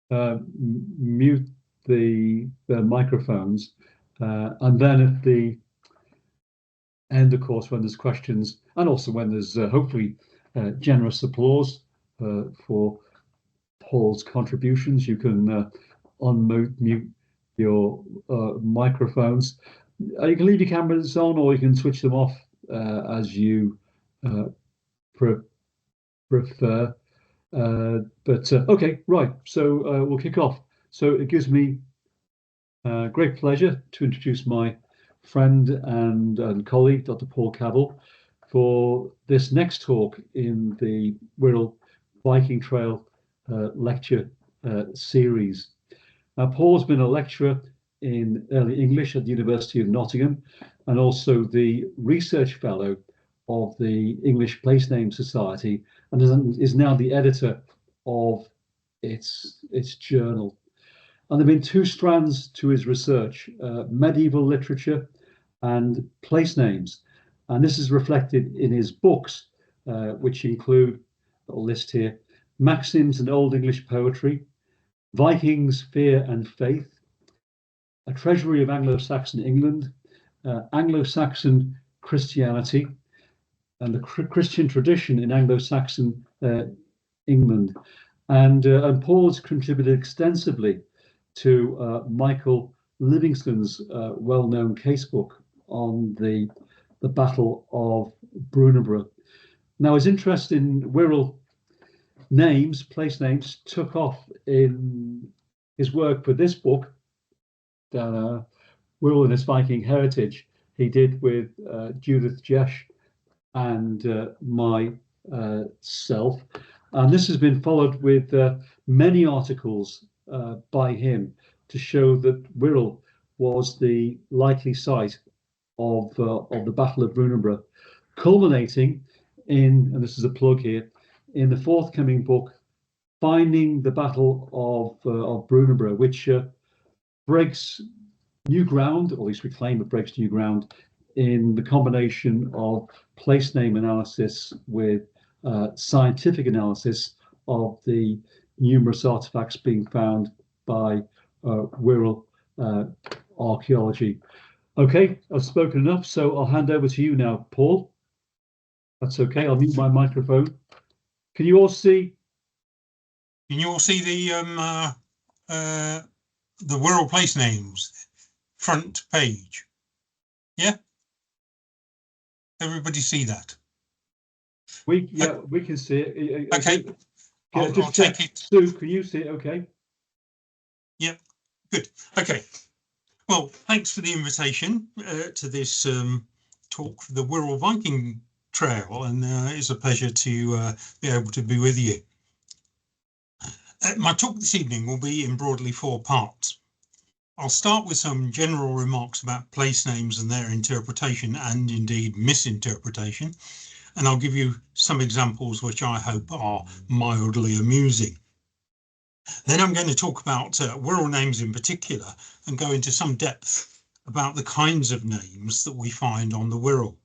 mute the microphones, and then at the end, of course, when there's questions, and also when there's hopefully generous applause for Paul's contributions, you can unmute your microphones. You can leave your cameras on, or you can switch them off as you prefer. Okay, right. So we'll kick off. So it gives me great pleasure to introduce my friend and colleague, Dr. Paul Cavill, for this next talk in the Wirral Viking Trail lecture series. Now, Paul's been a lecturer in early English at the University of Nottingham, and also the research fellow of the English Place Names Society, and is now the editor of its journal. And there have been two strands to his research, medieval literature and place names. And this is reflected in his books, which include, a list here, Maxims and Old English Poetry, Vikings, Fear and Faith, A Treasury of Anglo-Saxon England, Anglo-Saxon Christianity, and the Christian tradition in Anglo-Saxon England. And Paul has contributed extensively to Michael Livingston's well-known casebook on the Battle of Brunanburh. Now, his interest in Wirral names, place names, took off in his work for this book, Wirral and Its Viking Heritage, he did with Judith Jesh and myself. And this has been followed with many articles by him to show that Wirral was the likely site of the Battle of Brunanburh, culminating in, and this is a plug here, in the forthcoming book, Finding the Battle of Brunanburh, which breaks new ground, or at least we claim it breaks new ground, in the combination of place name analysis with scientific analysis of the numerous artifacts being found by Wirral archaeology. Okay, I've spoken enough, so I'll hand over to you now, Paul. That's okay. I'll mute my microphone. Can you all see? Can you all see the Wirral Place Names front page? Yeah. Everybody see that? We can see it. Okay. I'll take it. Sue, can you see it? Okay. Yep. Good. Okay. Well, thanks for the invitation to this talk for the Wirral Viking Trail, and it's a pleasure to be able to be with you. My talk this evening will be in broadly 4 parts. I'll start with some general remarks about place names and their interpretation, and indeed misinterpretation, and I'll give you some examples which I hope are mildly amusing. Then I'm going to talk about Wirral names in particular and go into some depth about the kinds of names that we find on the Wirral.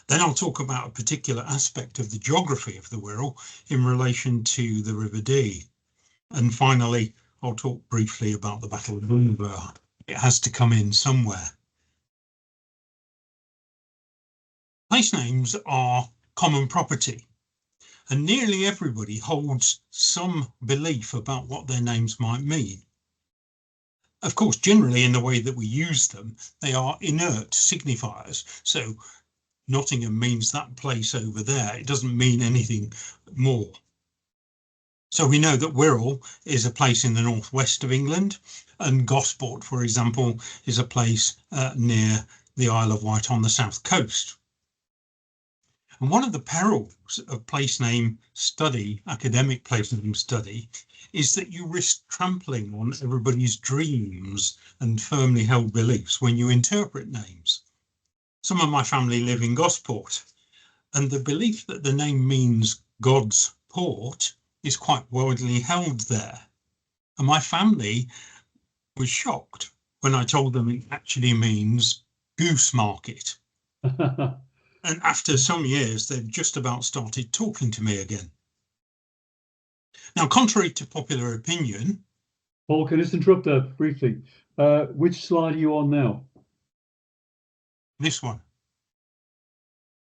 Then I'll talk about a particular aspect of the geography of the Wirral in relation to the River Dee. And finally, I'll talk briefly about the Battle of Brunanburh. It has to come in somewhere. Place names are common property, and nearly everybody holds some belief about what their names might mean. Of course, generally in the way that we use them, they are inert signifiers. So Nottingham means that place over there. It doesn't mean anything more. So we know that Wirral is a place in the northwest of England, and Gosport, for example, is a place near the Isle of Wight on the south coast. And one of the perils of place name study, academic place name study, is that you risk trampling on everybody's dreams and firmly held beliefs when you interpret names. Some of my family live in Gosport, and the belief that the name means God's port is quite widely held there. And my family was shocked when I told them it actually means goose market. And after some years, they've just about started talking to me again. Now, contrary to popular opinion, Paul, can I just interrupt there briefly? Which slide are you on now? this one.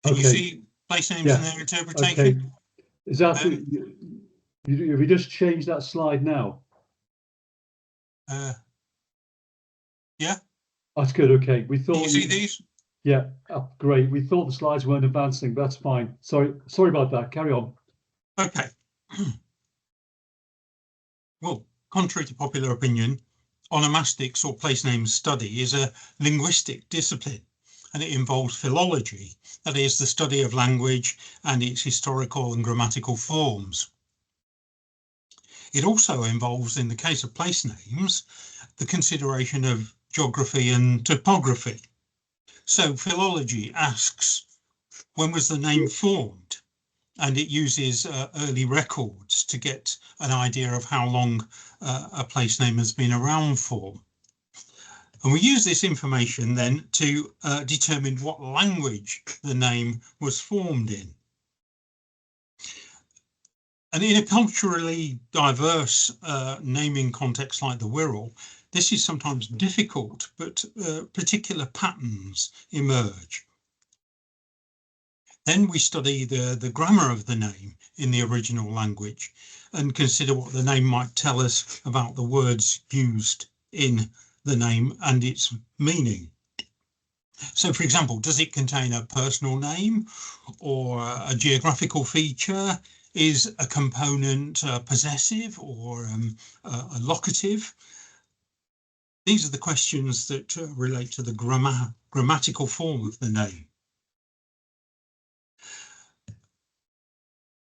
Can you Okay. see place names Yeah. and their interpretation? Okay. Is that have you just changed that slide now? Yeah. That's good. Okay. We Can thought you see these? Yeah. Great. We thought the slides weren't advancing. That's fine. Sorry about that. Carry on. Okay. Well, contrary to popular opinion, onomastics or place name study is a linguistic discipline, and it involves philology, that is, the study of language and its historical and grammatical forms. It also involves, in the case of place names, the consideration of geography and topography. So philology asks, when was the name formed? And it uses early records to get an idea of how long a place name has been around for. And we use this information then to determine what language the name was formed in. And in a culturally diverse naming context like the Wirral, this is sometimes difficult, but particular patterns emerge. Then we study the grammar of the name in the original language and consider what the name might tell us about the words used in the name and its meaning. So, for example, does it contain a personal name or a geographical feature? Is a component possessive or a locative? These are the questions that relate to the grammatical form of the name.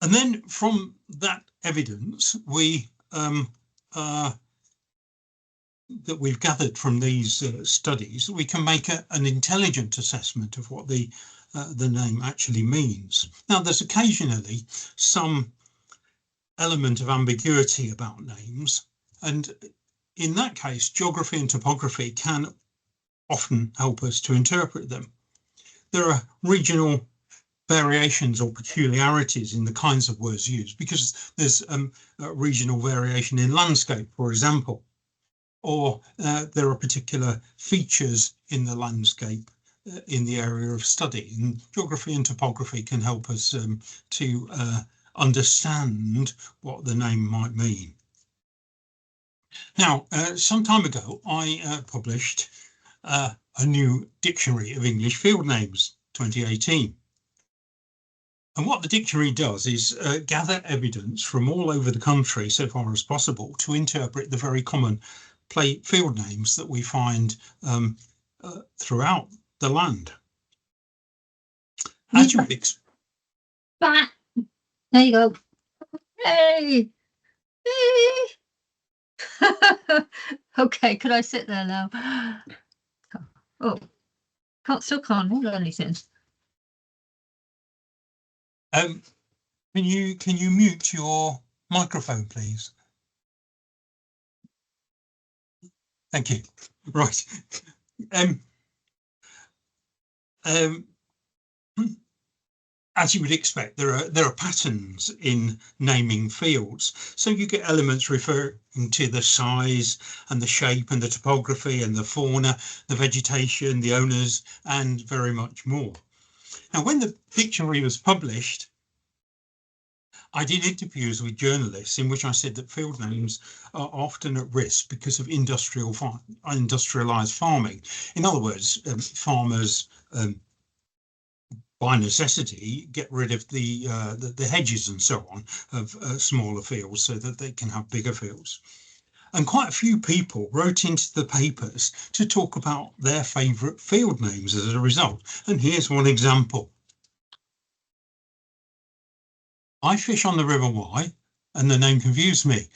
And then from that evidence, that we've gathered from these studies, we can make an intelligent assessment of what the name actually means. Now, there's occasionally some element of ambiguity about names, and in that case, geography and topography can often help us to interpret them. There are regional variations or peculiarities in the kinds of words used, because there's regional variation in landscape, for example, or there are particular features in the landscape in the area of study, and geography and topography can help us to understand what the name might mean. Now, some time ago, I published a new dictionary of English field names, 2018. And what the dictionary does is gather evidence from all over the country, so far as possible, to interpret the very common field names that we find throughout the land. As you would expect. There you go. Hey! Hey! Okay, could I sit there now? Oh, still can't hear anything. Can you mute your microphone, please? Thank you. Right. As you would expect, there are patterns in naming fields. So you get elements referring to the size and the shape and the topography and the fauna, the vegetation, the owners, and very much more. Now, when the dictionary was published, I did interviews with journalists in which I said that field names are often at risk because of industrialized farming. In other words, farmers by necessity get rid of the hedges and so on of smaller fields so that they can have bigger fields. And quite a few people wrote into the papers to talk about their favourite field names as a result. And here's one example. I fish on the River Wye, and the name confused me.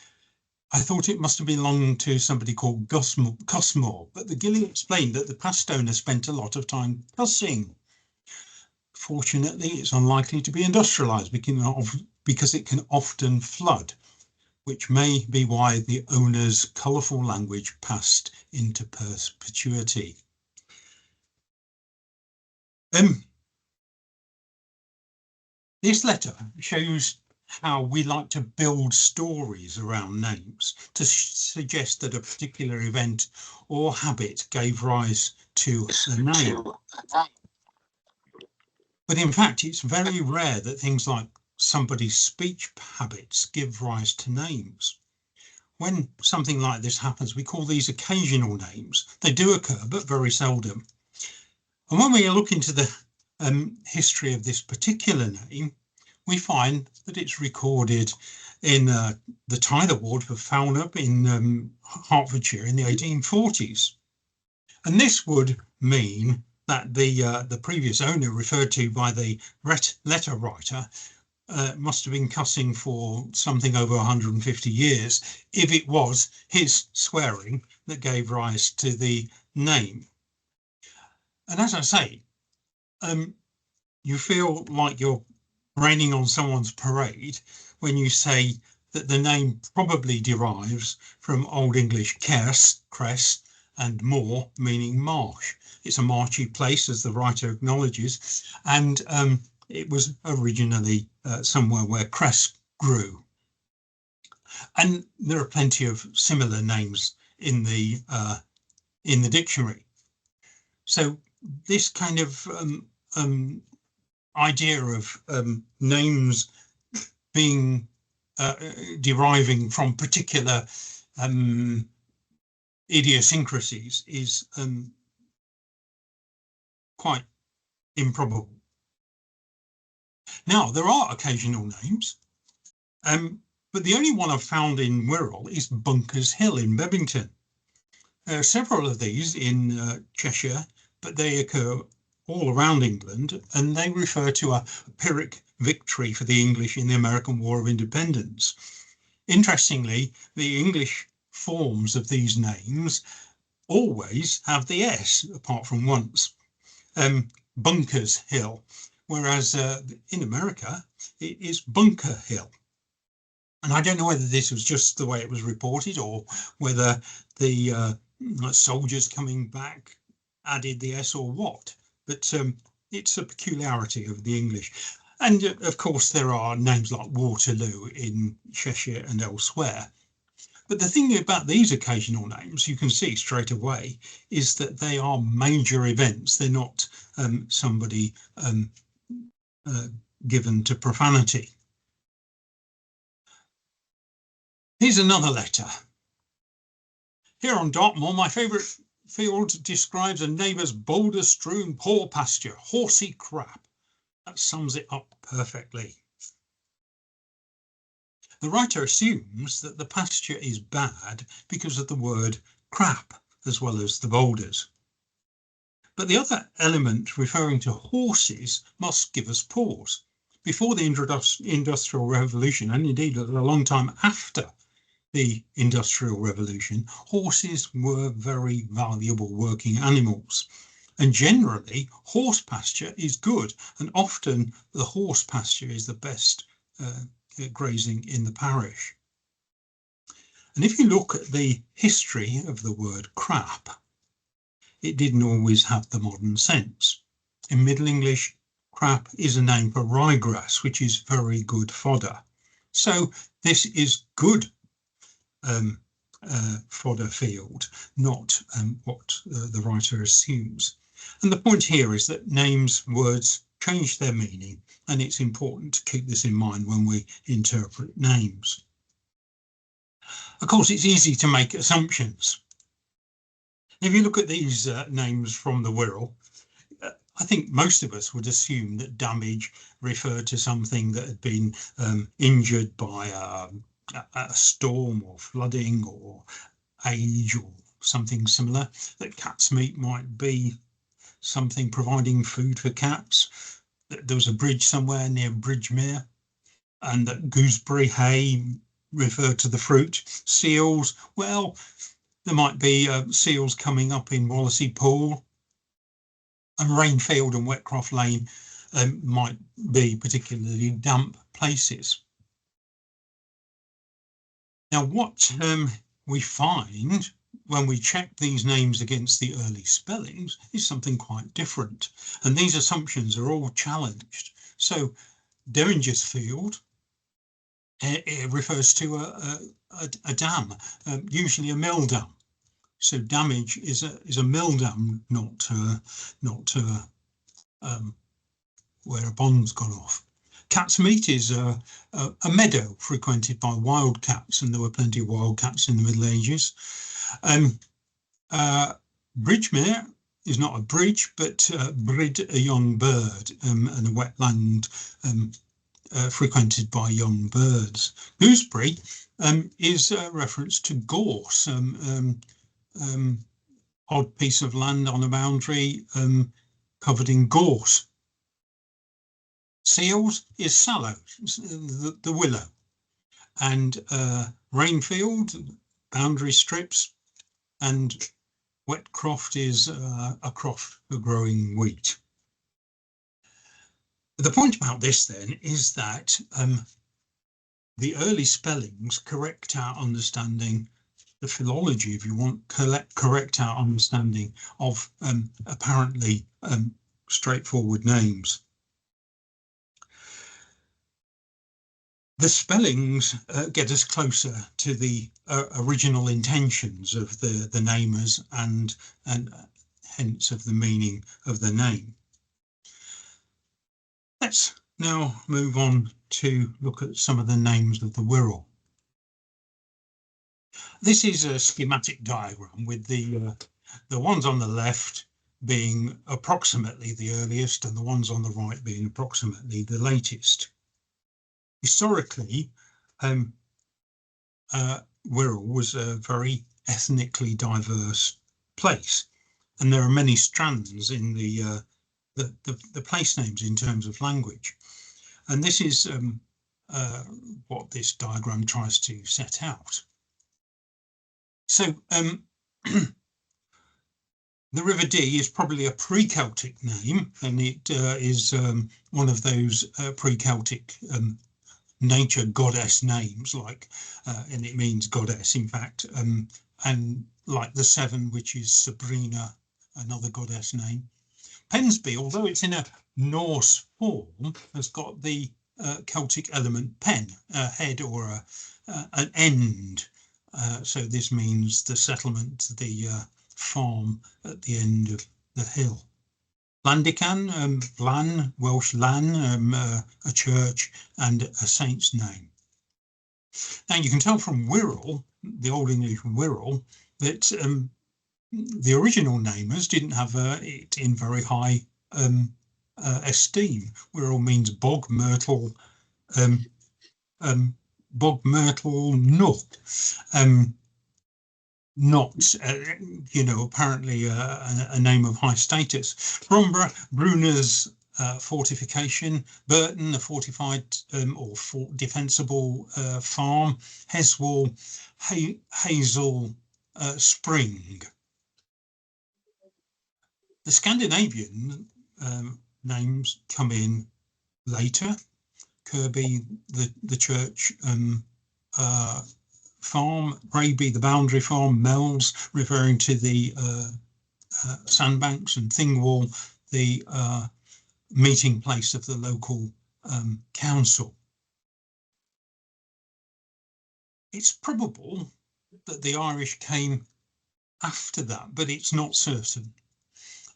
I thought it must have belonged to somebody called Cussmore, but the gillie explained that the past owner spent a lot of time cussing. Fortunately, it's unlikely to be industrialised because it can often flood, which may be why the owner's colourful language passed into perpetuity. This letter shows how we like to build stories around names to suggest that a particular event or habit gave rise to a name. But in fact, it's very rare that things like somebody's speech habits give rise to names. When something like this happens, we call these occasional names. They do occur, but very seldom. And when we look into the history of this particular name, we find that it's recorded in the Tithe Award for Fownup in Hertfordshire in the 1840s. And this would mean that the previous owner referred to by the letter writer must have been cussing for something over 150 years, if it was his swearing that gave rise to the name. And as I say, you feel like you're raining on someone's parade when you say that the name probably derives from Old English cers, cress, and moor, meaning marsh. It's a marshy place, as the writer acknowledges, and it was originally somewhere where cress grew. And there are plenty of similar names in the dictionary. So this kind of idea of names being deriving from particular idiosyncrasies is quite improbable. Now, there are occasional names, but the only one I've found in Wirral is Bunker's Hill in Bebington. There are several of these in Cheshire, but they occur all around England, and they refer to a Pyrrhic victory for the English in the American War of Independence. Interestingly, the English forms of these names always have the S, apart from once. Bunker's Hill, whereas in America it is Bunker Hill. And I don't know whether this was just the way it was reported or whether the soldiers coming back added the S or what, but it's a peculiarity of the English. And of course there are names like Waterloo in Cheshire and elsewhere. But the thing about these occasional names, you can see straight away, is that they are major events. They're not somebody given to profanity. Here's another letter. Here on Dartmoor, my favourite field describes a neighbour's boulder-strewn poor pasture, horsey crap. That sums it up perfectly. The writer assumes that the pasture is bad because of the word crap, as well as the boulders. But the other element referring to horses must give us pause. Before the Industrial Revolution, and indeed a long time after the Industrial Revolution, horses were very valuable working animals. And generally, horse pasture is good, and often the horse pasture is the best grazing in the parish. And if you look at the history of the word crap, it didn't always have the modern sense. In Middle English, crap is a name for ryegrass, which is very good fodder. So this is good fodder field, not what the writer assumes. And the point here is that names, words change their meaning, and it's important to keep this in mind when we interpret names. Of course, it's easy to make assumptions. If you look at these names from the Wirral, I think most of us would assume that damage referred to something that had been injured by a storm or flooding or age or something similar, that cat's meat might be something providing food for cats, that there was a bridge somewhere near Bridgemere, and that gooseberry hay referred to the fruit. Seals, well, there might be seals coming up in Wallasey Pool, and Rainfield and Wetcroft Lane might be particularly damp places. Now, what we find when we check these names against the early spellings is something quite different, and these assumptions are all challenged. So Derringersfield It refers to a dam, usually a mill dam. So damage is a mill dam, not where a bomb's gone off. Cat's Meat is a meadow frequented by wildcats, and there were plenty of wildcats in the Middle Ages. Bridgemere is not a bridge, but brid, a young bird, and a wetland frequented by young birds. Gooseberry is a reference to gorse, odd piece of land on a boundary covered in gorse. Seals is sallow, the willow, and rainfield, boundary strips, and wet croft is a croft for growing wheat. The point about this then is that the early spellings correct our understanding, the philology, if you want, correct our understanding of apparently straightforward names. The spellings get us closer to the original intentions of the namers and hence of the meaning of the name. Let's now move on to look at some of the names of the Wirral. This is a schematic diagram with the ones on the left being approximately the earliest and the ones on the right being approximately the latest. Historically, Wirral was a very ethnically diverse place, and there are many strands in the place names in terms of language. And this is what this diagram tries to set out. So the River Dee is probably a pre-Celtic name, and it is one of those pre-Celtic nature goddess names, like, and it means goddess, in fact, and like the Severn, which is Sabrina, another goddess name. Pensby, although it's in a Norse form, has got the Celtic element pen, a head or an end. So this means the settlement, the farm at the end of the hill. Landican, Lan, Welsh Lan, a church and a saint's name. Now you can tell from Wirral, the Old English Wirral, that the original namers didn't have it in very high esteem. Wirral means bog myrtle, nook. Not, apparently a name of high status. Brunanburh, Bruner's fortification. Burton, a fortified or defensible farm. Heswall, Hazel Spring. The Scandinavian names come in later. Kirby, the church farm, Raby, the boundary farm, Mells, referring to the sandbanks, and Thingwall, the meeting place of the local council. It's probable that the Irish came after that, but it's not certain.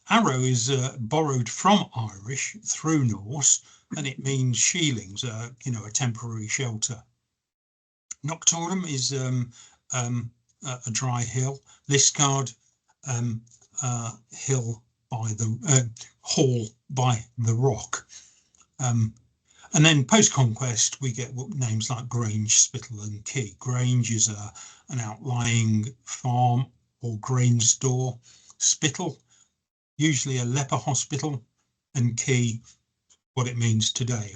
Arrow is borrowed from Irish through Norse, and it means sheilings, a temporary shelter. Noctorum is a dry hill. Liscard, hill by the hall by the rock. And then post-conquest, we get names like Grange, Spittal and Quay. Grange is an outlying farm or grain store. Spittal, usually a leper hospital. And Quay, what it means today,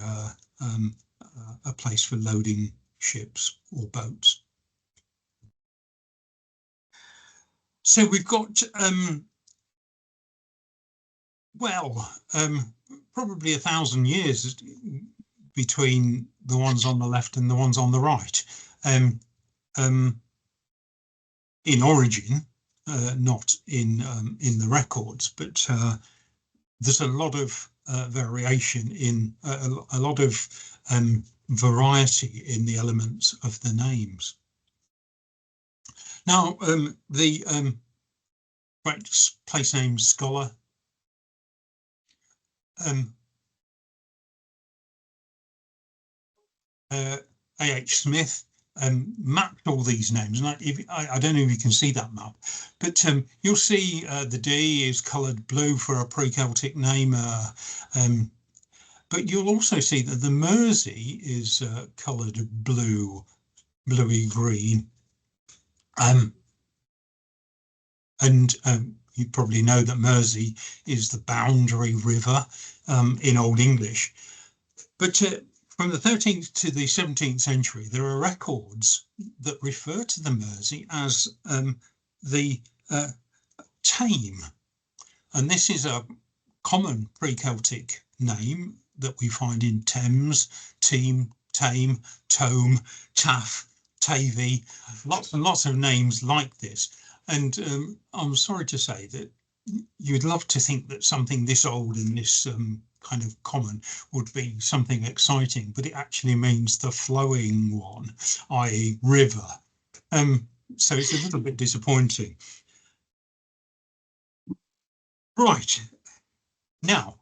a place for loading ships or boats. So we've got probably 1,000 years between the ones on the left and the ones on the right, in origin, not in the records, but there's a lot of variation in a lot of variety in the elements of the names. Now, the great place names scholar A.H. Smith mapped all these names, and I don't know if you can see that map, but you'll see the D is coloured blue for a pre-Celtic name, but you'll also see that the Mersey is coloured bluey green, and you probably know that Mersey is the boundary river in Old English, but from the 13th to the 17th century, there are records that refer to the Mersey as the Tame. And this is a common pre-Celtic name that we find in Thames, Tame, Tome, Taff, Tavy, lots and lots of names like this. And I'm sorry to say that you'd love to think that something this old and this kind of common would be something exciting, but it actually means the flowing one, i.e. river. So it's a little bit disappointing. Right, now,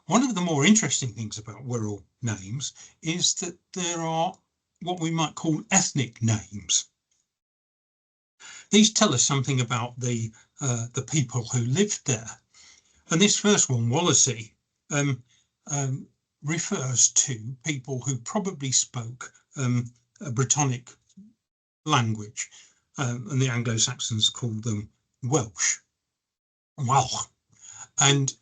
one of the more interesting things about Wirral names is that there are what we might call ethnic names. These tell us something about the people who lived there. And this first one, Wallasey, refers to people who probably spoke a Brittonic language, and the Anglo-Saxons called them Welsh. And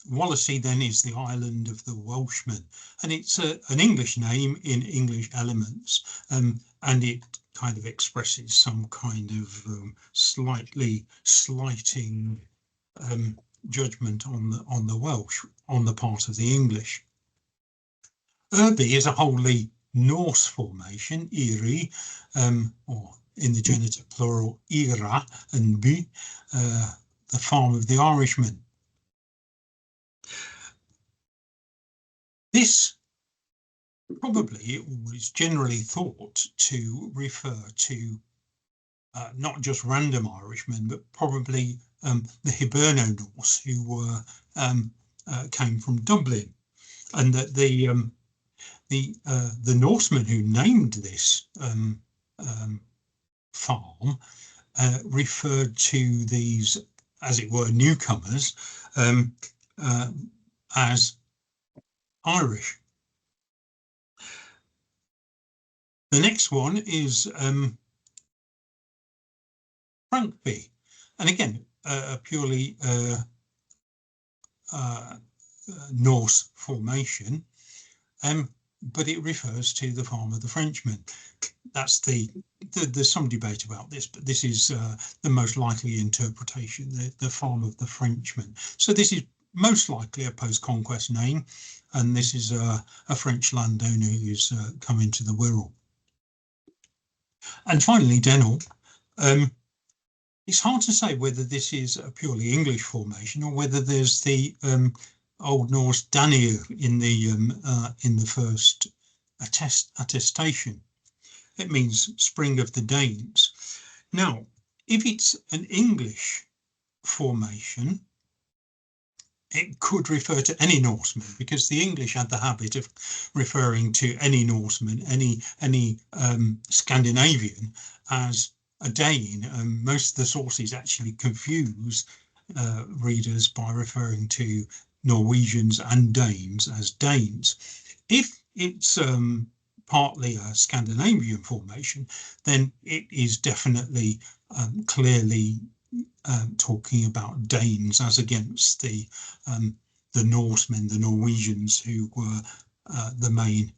Wallasey then is the island of the Welshmen, and it's an English name in English elements, and it kind of expresses some kind of slightly slighting judgment on the Welsh on the part of the English. Irby is a wholly Norse formation, Iri, or in the genitive plural, Ira and By, the farm of the Irishmen. This probably was generally thought to refer to not just random Irishmen, but probably the Hiberno-Norse who were came from Dublin, and that the Norsemen who named this farm referred to these, as it were, newcomers as Irish. The next one is Frankby, and again a purely Norse formation, but it refers to the farm of the Frenchmen. That's there's some debate about this, but this is the most likely interpretation, the farm of the Frenchmen. So this is most likely a post-conquest name, and this is a French landowner who's come into the Wirral. And finally, Denhall. It's hard to say whether this is a purely English formation or whether there's the Old Norse Danir in the first attestation. It means spring of the Danes. Now, if it's an English formation, it could refer to any Norseman, because the English had the habit of referring to any Norseman, any Scandinavian as a Dane. Most of the sources actually confuse readers by referring to Norwegians and Danes as Danes. If it's partly a Scandinavian formation, then it is definitely clearly talking about Danes as against the Norsemen, the Norwegians, who were the main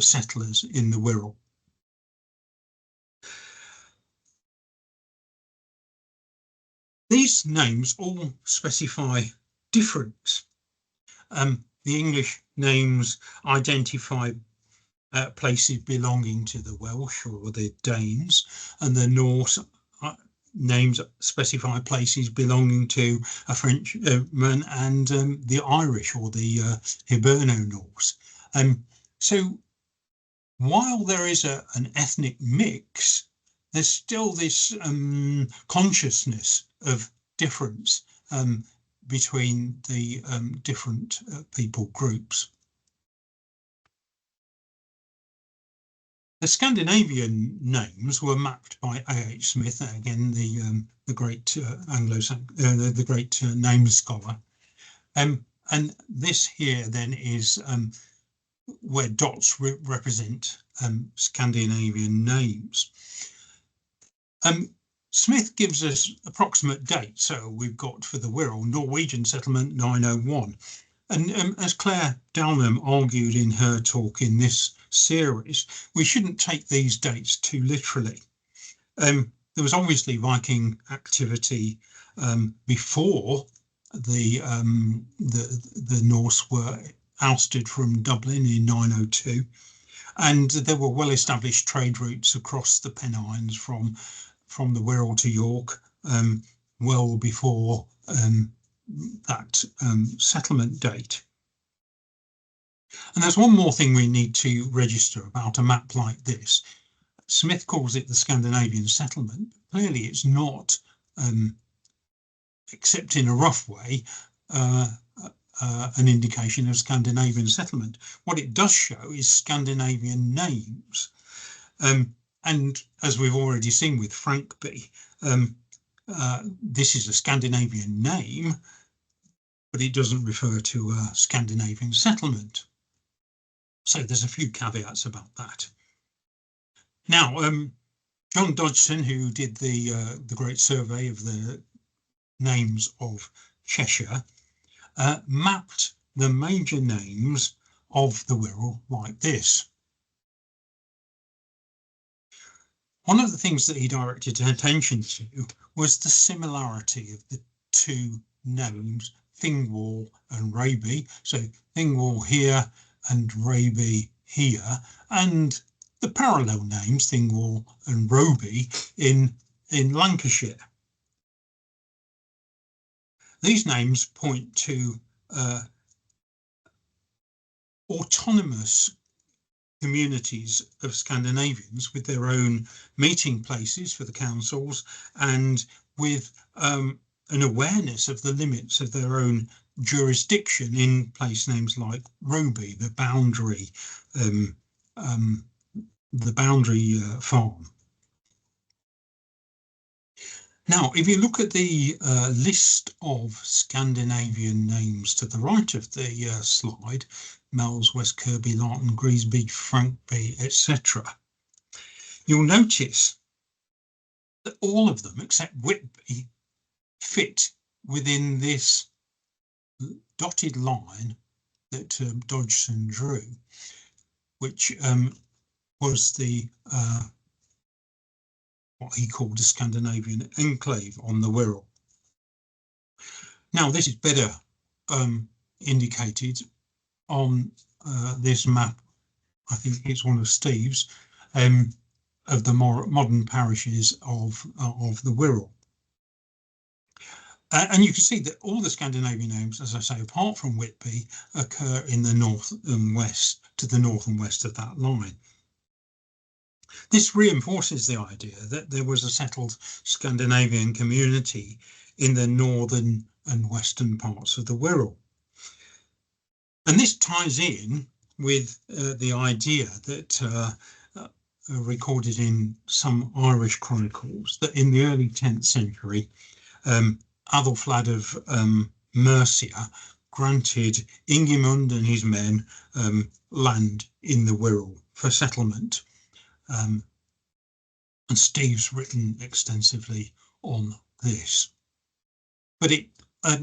settlers in the Wirral. These names all specify difference. The English names identify places belonging to the Welsh or the Danes, and the Norse names specify places belonging to a Frenchman and the Irish or the Hiberno-Norse. So while there is an ethnic mix, there's still this consciousness of difference between the different people groups. The Scandinavian names were mapped by A.H. Smith, again the great the great name scholar, and this here then is where dots represent Scandinavian names. Smith gives us approximate dates, so we've got for the Wirral Norwegian settlement 901, and as Claire Downham argued in her talk in this series, we shouldn't take these dates too literally. There was obviously Viking activity before the Norse were ousted from Dublin in 902, and there were well-established trade routes across the Pennines from the Wirral to York well before that settlement date. And there's one more thing we need to register about a map like this. Smith calls it the Scandinavian settlement. Clearly it's not, except in a rough way, an indication of Scandinavian settlement. What it does show is Scandinavian names. And as we've already seen with Frankby, this is a Scandinavian name, but it doesn't refer to a Scandinavian settlement. So there's a few caveats about that. Now, John Dodgson, who did the great survey of the names of Cheshire, mapped the major names of the Wirral like this. One of the things that he directed attention to was the similarity of the two names, Thingwall and Raby. So Thingwall here and Raby here, and the parallel names, Thingwall and Roby, in Lancashire. These names point to autonomous communities of Scandinavians with their own meeting places for the councils and with an awareness of the limits of their own jurisdiction in place names like Roby, the boundary farm. Now, if you look at the list of Scandinavian names to the right of the slide, Mells, West Kirby, Larton, Greasby, Frankby, etc., you'll notice that all of them, except Whitby, fit within this dotted line that Dodgson drew, which was the what he called a Scandinavian enclave on the Wirral. Now, this is better indicated on this map. I think it's one of Steve's of the more modern parishes of the Wirral. And you can see that all the Scandinavian names, as I say, apart from Whitby, occur in the north and west, to the north and west of that line. This reinforces the idea that there was a settled Scandinavian community in the northern and western parts of the Wirral. And this ties in with the idea that recorded in some Irish chronicles that in the early 10th century, Adolflad of Mercia granted Ingimund and his men land in the Wirral for settlement. And Steve's written extensively on this. But it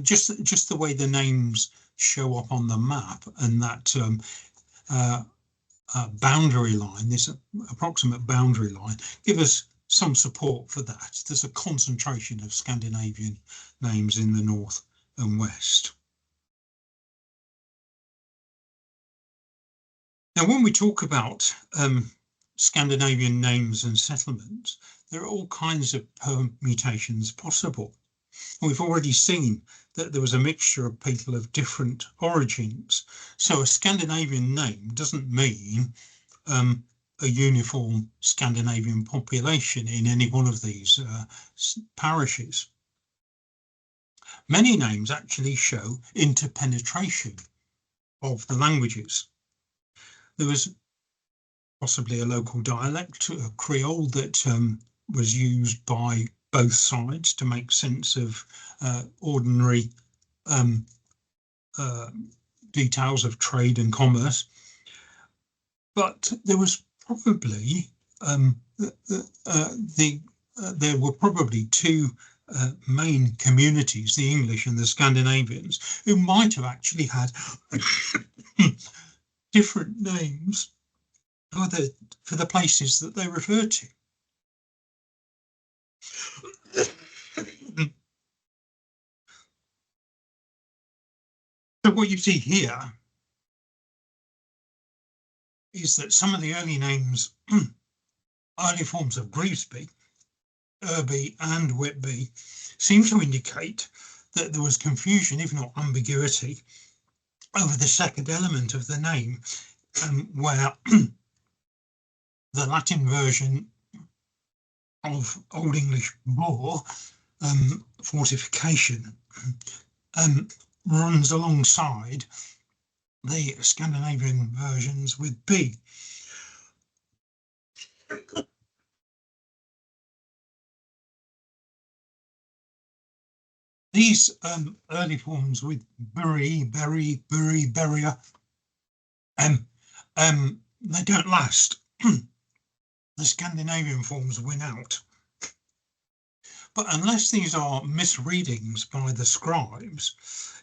just the way the names show up on the map and that boundary line, this approximate boundary line, give us some support for that. There's a concentration of Scandinavian names in the north and west. Now, when we talk about Scandinavian names and settlements, there are all kinds of permutations possible. We've already seen that there was a mixture of people of different origins. So a Scandinavian name doesn't mean a uniform Scandinavian population in any one of these parishes. Many names actually show interpenetration of the languages. There was possibly a local dialect, a Creole, that was used by both sides to make sense of ordinary details of trade and commerce. But there was probably there were probably two main communities, the English and the Scandinavians, who might have actually had different names for the places that they referred to. So what you see here is that some of the early names, early forms of Greavesby, Irby and Whitby, seem to indicate that there was confusion, if not ambiguity, over the second element of the name, where the Latin version of Old English bor, fortification, runs alongside the Scandinavian versions with B. These early forms with bury, berry, bury, barrier, they don't last. The Scandinavian forms win out. But unless these are misreadings by the scribes,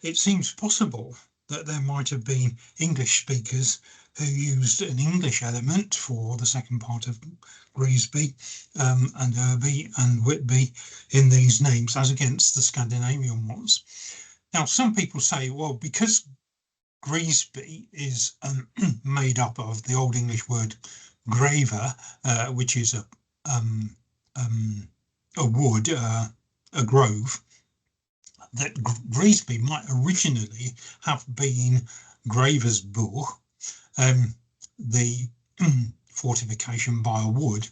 it seems possible that there might have been English speakers who used an English element for the second part of Greavesby and Irby and Whitby in these names as against the Scandinavian ones. Now, some people say, well, because Greavesby is made up of the Old English word graver, which is a wood, a grove, that Greavesby might originally have been Gravesburg, the fortification by a wood,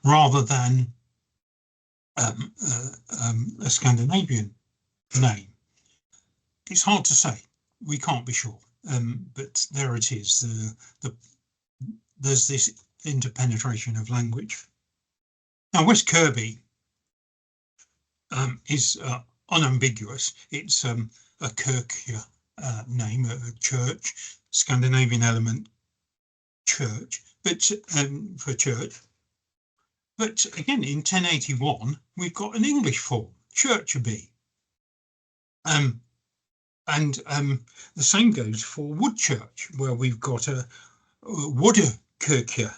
rather than a Scandinavian name. It's hard to say. We can't be sure, but there it is. There's this interpenetration of language. Now, West Kirby is unambiguous. It's a kirkja name, a church, Scandinavian element, church, but for church. But again, in 1081, we've got an English form, Churchby. And the same goes for Woodchurch, where we've got a Woodkirkja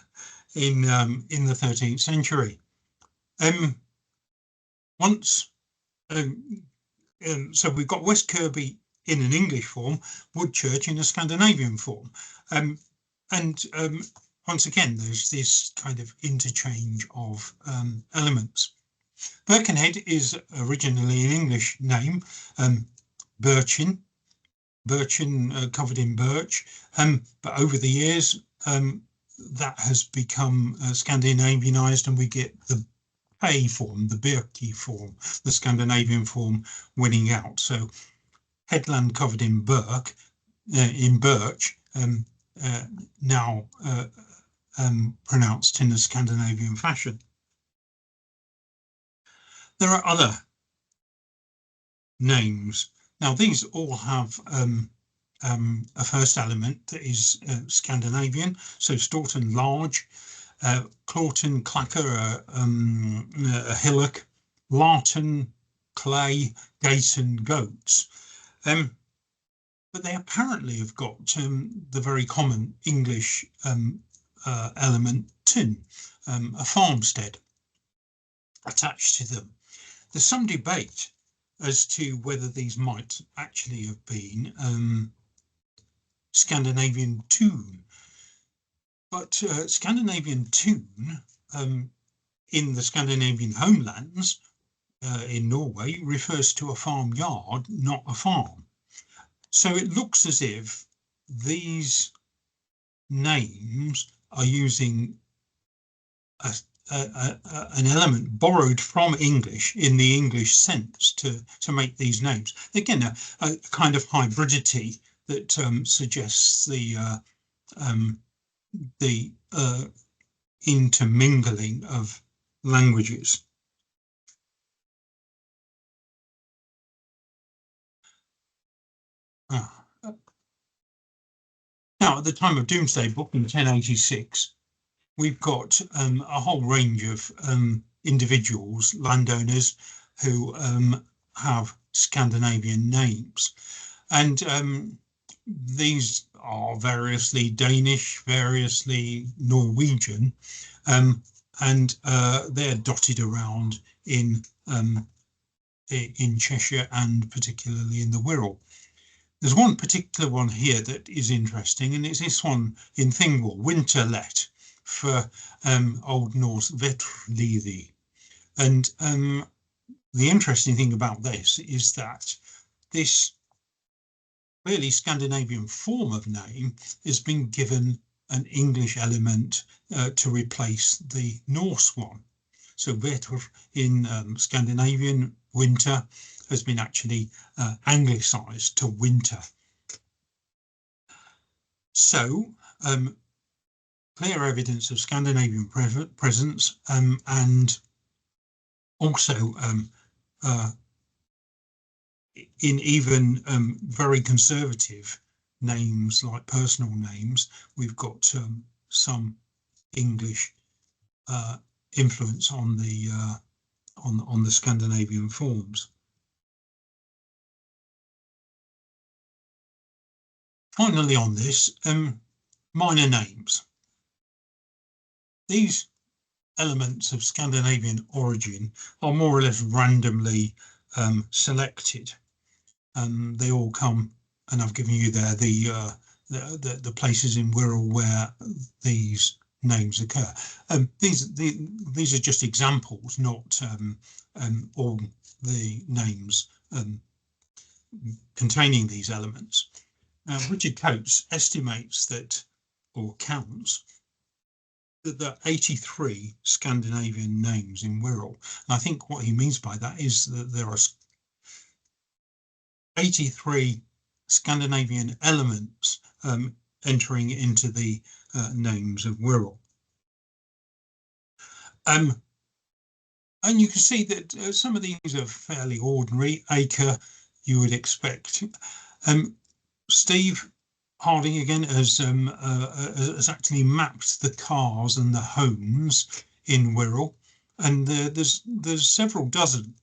in the 13th century. So we've got West Kirby in an English form, Woodchurch in a Scandinavian form. Once again, there's this kind of interchange of elements. Birkenhead is originally an English name, birchen covered in birch, but over the years that has become Scandinavianized, and we get the A form, the Birki form, the Scandinavian form winning out. So headland covered in birch, now pronounced in a Scandinavian fashion. There are other names. Now these all have a first element that is Scandinavian. So Staunton Large, Clawton Clacker, a hillock, Larton, Clay, Gayton, Goats. But they apparently have got the very common English element tin, a farmstead attached to them. There's some debate as to whether these might actually have been Scandinavian tune. But Scandinavian tune in the Scandinavian homelands in Norway refers to a farmyard, not a farm. So it looks as if these names are using an element borrowed from English in the English sense to make these names. Again, a kind of hybridity that suggests the intermingling of languages. Now, at the time of Domesday Book in 1086, we've got a whole range of individuals, landowners, who have Scandinavian names. And these are variously Danish, variously Norwegian, and they're dotted around in Cheshire and particularly in the Wirral. There's one particular one here that is interesting, and it's this one in Thingwall, Winterlet, for Old Norse Vetrliði. And the interesting thing about this is that this really Scandinavian form of name has been given an English element to replace the Norse one. So Vetr in Scandinavian, winter, has been actually anglicised to winter. So clear evidence of Scandinavian presence, and also in even very conservative names like personal names, we've got some English influence on the Scandinavian forms. Finally, on this, minor names. These elements of Scandinavian origin are more or less randomly selected. They all come, and I've given you there the places in Wirral where these names occur. These are just examples, not all the names containing these elements. Richard Coates estimates that, or counts, that there are 83 Scandinavian names in Wirral. And I think what he means by that is that there are 83 Scandinavian elements entering into the names of Wirral. And you can see that some of these are fairly ordinary. Acre, you would expect. Steve Harding again has actually mapped the cars and the homes in Wirral, and there's several dozen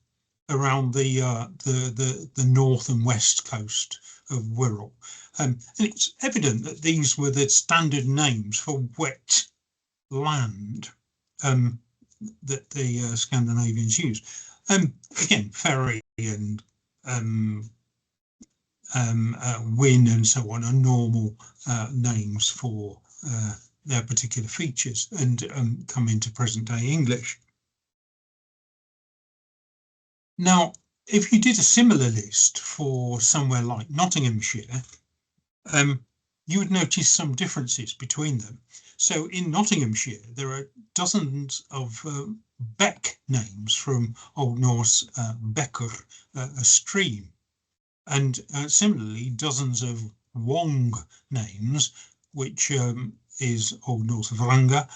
around the north and west coast of Wirral, and it's evident that these were the standard names for wet land that the Scandinavians used. Again, ferry and win and so on are normal names for their particular features and come into present day English. Now, if you did a similar list for somewhere like Nottinghamshire, you would notice some differences between them. So in Nottinghamshire, there are dozens of beck names from Old Norse bekur, a stream. And similarly, dozens of Wong names, which is Old Norse Vranga,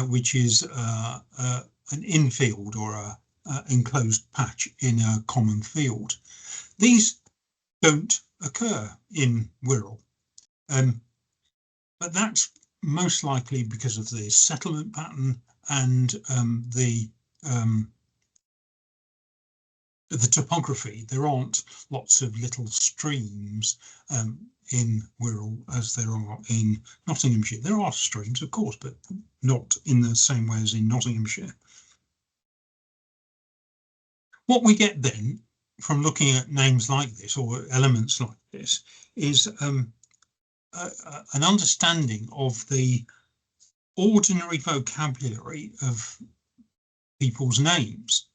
which is an infield or a enclosed patch in a common field. These don't occur in Wirral, but that's most likely because of the settlement pattern and the topography. There aren't lots of little streams in Wirral as there are in Nottinghamshire. There are streams, of course, but not in the same way as in Nottinghamshire. What we get then from looking at names like this or elements like this is an understanding of the ordinary vocabulary of people's names.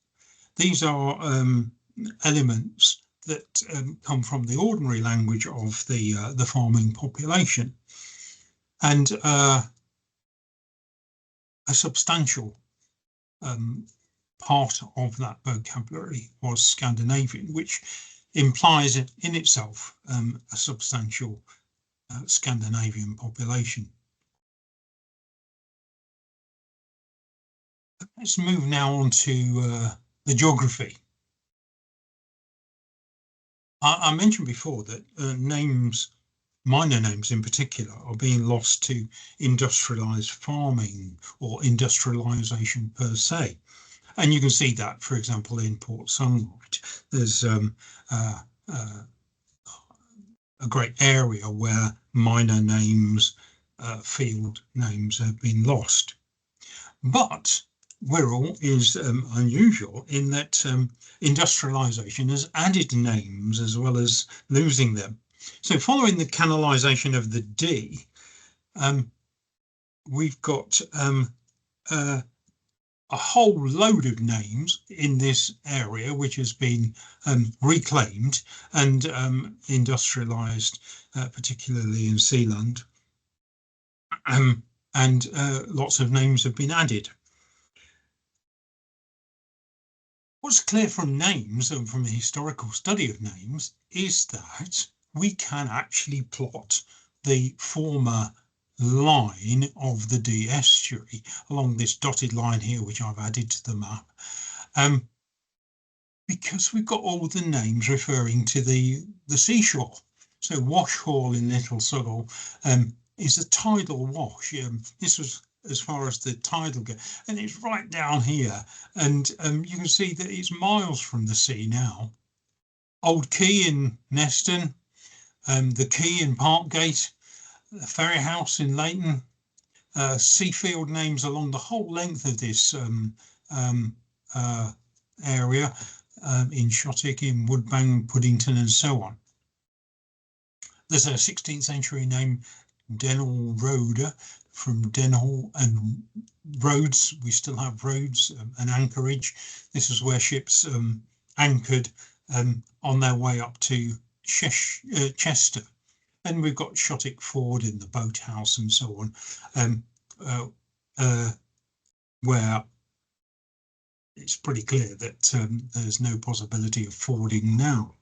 These are elements that come from the ordinary language of the farming population, and a substantial part of that vocabulary was Scandinavian, which implies in itself a substantial Scandinavian population. Let's move now on to the geography. I mentioned before that names, minor names in particular, are being lost to industrialized farming or industrialization per se. And you can see that, for example, in Port Sunlight, there's a great area where minor names, field names have been lost. But Wirral is unusual in that industrialization has added names as well as losing them. So following the canalisation of the D, we've got a whole load of names in this area which has been reclaimed and industrialised, particularly in Sealand, and lots of names have been added. What's clear from names and from a historical study of names is that we can actually plot the former line of the Dee estuary along this dotted line here, which I've added to the map, because we've got all the names referring to the seashore. So Wash Hall in Little Southall is a tidal wash. This was as far as the tidal goes, and it's right down here, and you can see that it's miles from the sea now. Old Quay in Neston, the Quay in Parkgate, the Ferry House in Leighton, seafield names along the whole length of this area, in Shottick, in Woodbang, Puddington, and so on. There's a 16th century name, Denhall Road, from Denhall and Roads. We still have roads and anchorage. This is where ships anchored on their way up to Chester. And we've got Shottick Ford in the boathouse and so on, where it's pretty clear that there's no possibility of fording now.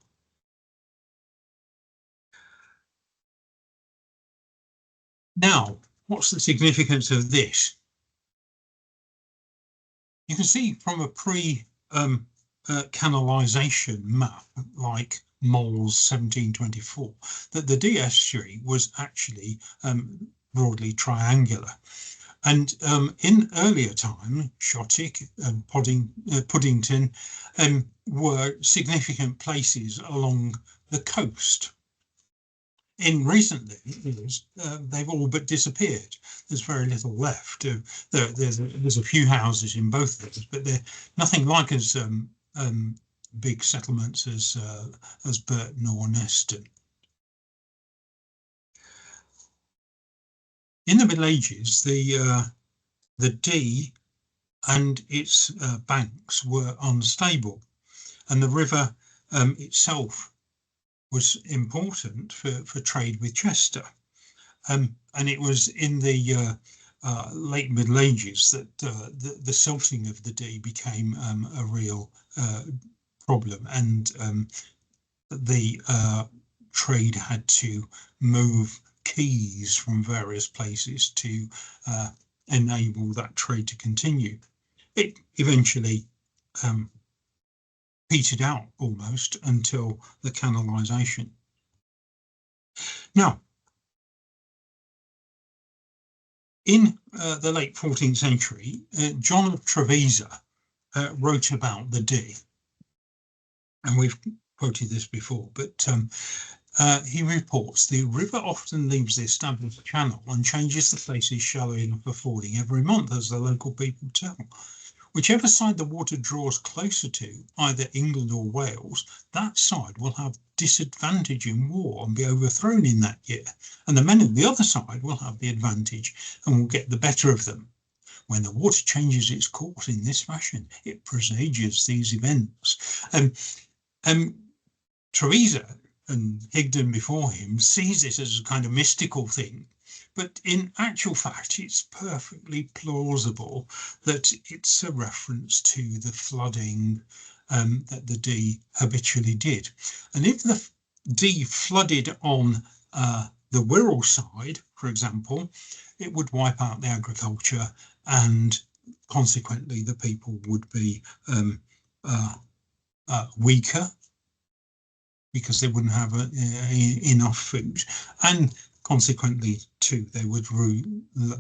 Now, what's the significance of this? You can see from a pre-canalisation map like Moll's 1724 that the Dee estuary was actually broadly triangular. And in earlier time, Shottick and Puddington were significant places along the coast. In recent years, they've all but disappeared. There's very little left. There's a few houses in both of those, but they're nothing like as big settlements as Burton or Neston. In the Middle Ages, the Dee and its banks were unstable, and the river itself was important for trade with Chester, and it was in the late Middle Ages that the silting of the Dee became a real problem, and the trade had to move quays from various places to enable that trade to continue. It eventually petered out almost until the canalisation. Now, in the late 14th century, John of Trevisa wrote about the Dee, and we've quoted this before, but he reports the river often leaves the established channel and changes the places shallow enough for fording every month, as the local people tell. Whichever side the water draws closer to, either England or Wales, that side will have disadvantage in war and be overthrown in that year, and the men of the other side will have the advantage and will get the better of them. When the water changes its course in this fashion, it presages these events. Teresa and Higden before him sees this as a kind of mystical thing, but in actual fact it's perfectly plausible that it's a reference to the flooding that the Dee habitually did. And if the Dee flooded on the Wirral side, for example, it would wipe out the agriculture, and consequently the people would be weaker because they wouldn't have enough food, and consequently too they would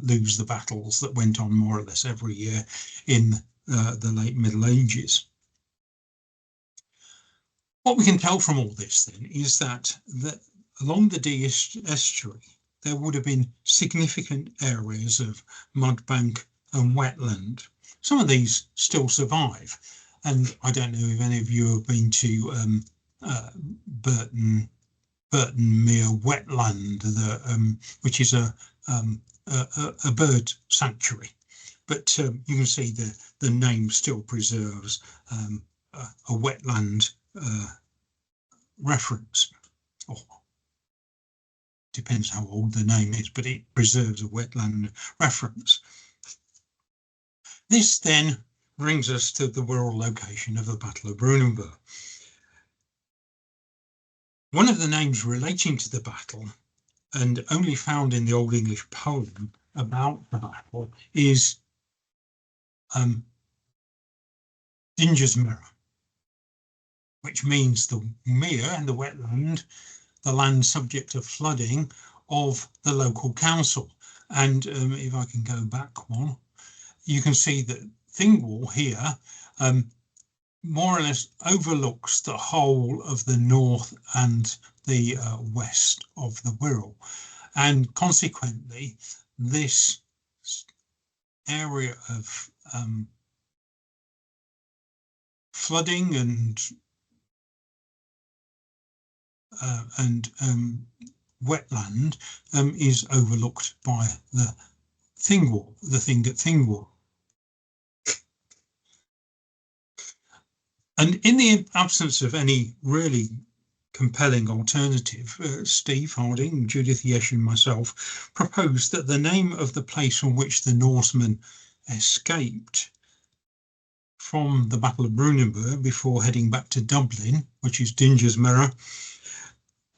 lose the battles that went on more or less every year in the late Middle Ages. What we can tell from all this then is that along the Dee estuary there would have been significant areas of mudbank and wetland. Some of these still survive, and I don't know if any of you have been to Burton Mere wetland, which is a bird sanctuary, but you can see the name still preserves a wetland reference. Or depends how old the name is, but it preserves a wetland reference. This then brings us to the Wirral location of the Battle of Brunanburh. One of the names relating to the battle, and only found in the Old English poem about the battle, is Dinge's Mirror, which means the mere and the wetland, the land subject to flooding of the local council. And if I can go back one, you can see that Thingwall here more or less overlooks the whole of the north and the west of the Wirral, and consequently this area of flooding and wetland is overlooked by the Thingwall, the thing at Thingwall. And in the absence of any really compelling alternative, Steve Harding, Judith Yesh and myself proposed that the name of the place from which the Norsemen escaped from the Battle of Brunanburh before heading back to Dublin, which is Dinge's Mirror,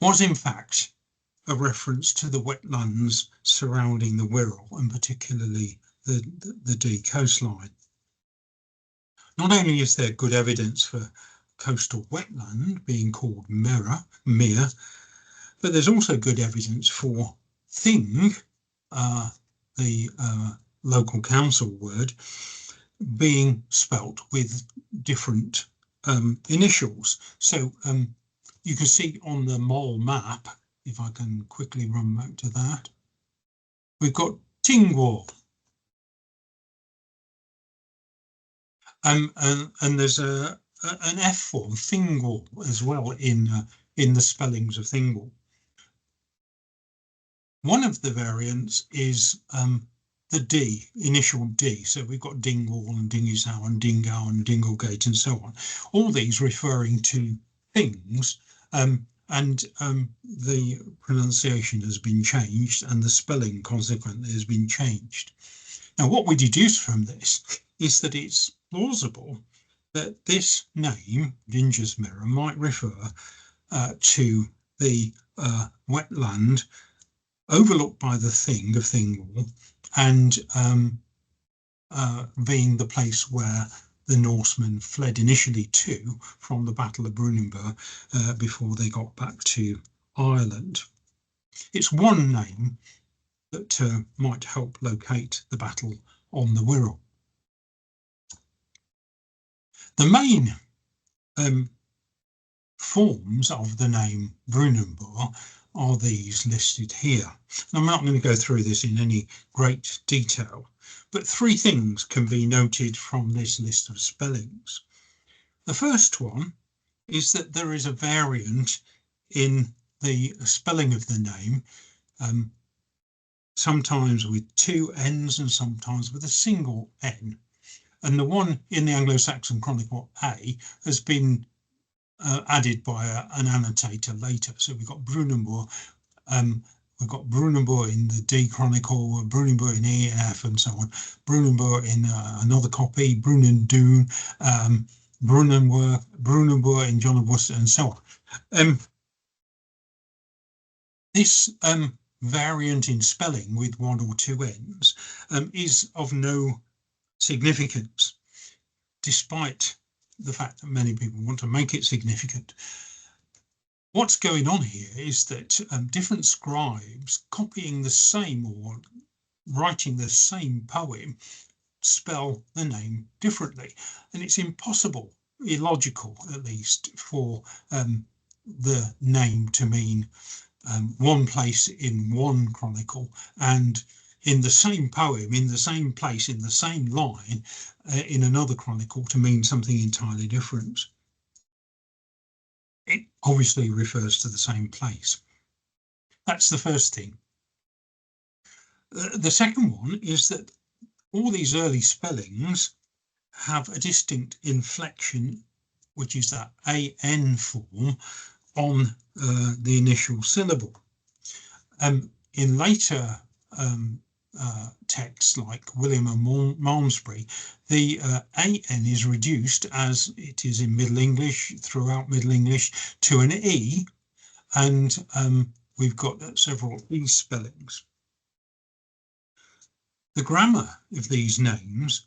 was in fact a reference to the wetlands surrounding the Wirral, and particularly the Dee coastline. Not only is there good evidence for coastal wetland being called mere, but there's also good evidence for thing, the local council word, being spelt with different initials. So you can see on the Mole map, if I can quickly run back to that, we've got Tingwall. And there's an F form, Thingwall, as well in the spellings of Thingwall. One of the variants is the D, initial D. So we've got Dingwall and Dingishow and Dingow and Dinglegate and so on. All these referring to things, and the pronunciation has been changed and the spelling consequently has been changed. Now, what we deduce from this is that it's plausible that this name, Dinge's Mirror, might refer to the wetland overlooked by the thing of Thingwall, and being the place where the Norsemen fled initially to from the Battle of Brunanburh before they got back to Ireland. It's one name that might help locate the battle on the Wirral. The main forms of the name Brunanburh are these listed here. And I'm not going to go through this in any great detail, but three things can be noted from this list of spellings. The first one is that there is a variant in the spelling of the name. sometimes with two N's and sometimes with a single N. And the one in the Anglo-Saxon Chronicle A has been added by an annotator later. So we've got Brunanburh, we've got Brunanburh in the D Chronicle, Brunanburh in EF and so on, Brunanburh in another copy, Brunandoon, Brunanburh in John of Worcester and so on. This variant in spelling with one or two N's is of no significance, despite the fact that many people want to make it significant. What's going on here is that different scribes copying the same or writing the same poem spell the name differently, and it's impossible, illogical at least, for the name to mean one place in one chronicle and in the same poem, in the same place, in the same line, in another chronicle to mean something entirely different. It obviously refers to the same place. That's the first thing. The second one is that all these early spellings have a distinct inflection, which is that AN form on the initial syllable. In later texts like William and Malmesbury, the AN is reduced, as it is in Middle English, throughout Middle English, to an E, and we've got several E spellings. The grammar of these names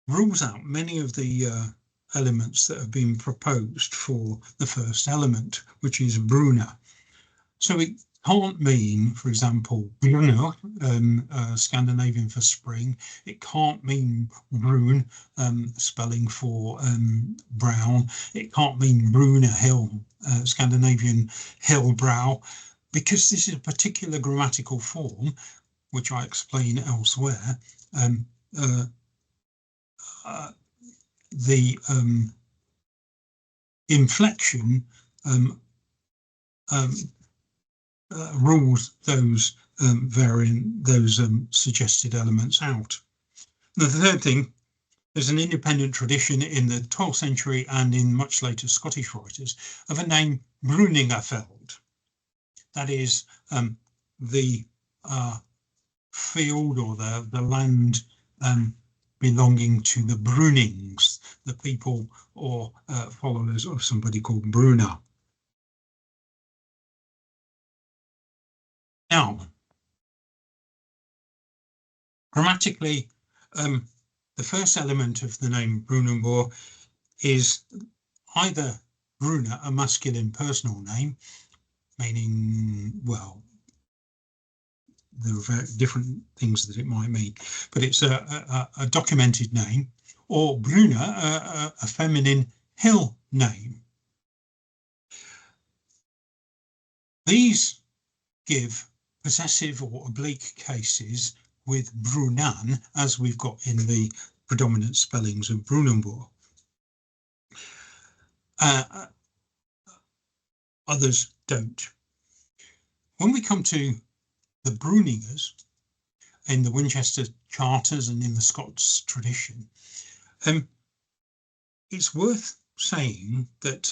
rules out many of the elements that have been proposed for the first element, which is Bruna. So it can't mean, for example, Brunner, Scandinavian for spring. It can't mean Brun, spelling for brown. It can't mean Bruna hill, Scandinavian hill brow, because this is a particular grammatical form, which I explain elsewhere. The inflection rules those suggested elements out. The third thing, there's an independent tradition in the 12th century and in much later Scottish writers of a name Bruningafeld. That is the field or the land belonging to the Brunings, the people or followers of somebody called Bruna. Now, grammatically, the first element of the name Brunanburh is either Bruna, a masculine personal name, meaning, well, there are very different things that it might mean, but it's a documented name, or Bruna, a feminine hill name. These give possessive or oblique cases with Brunan, as we've got in the predominant spellings of Brunanburh. Others don't. When we come to the Bruningers in the Winchester Charters and in the Scots tradition, it's worth saying that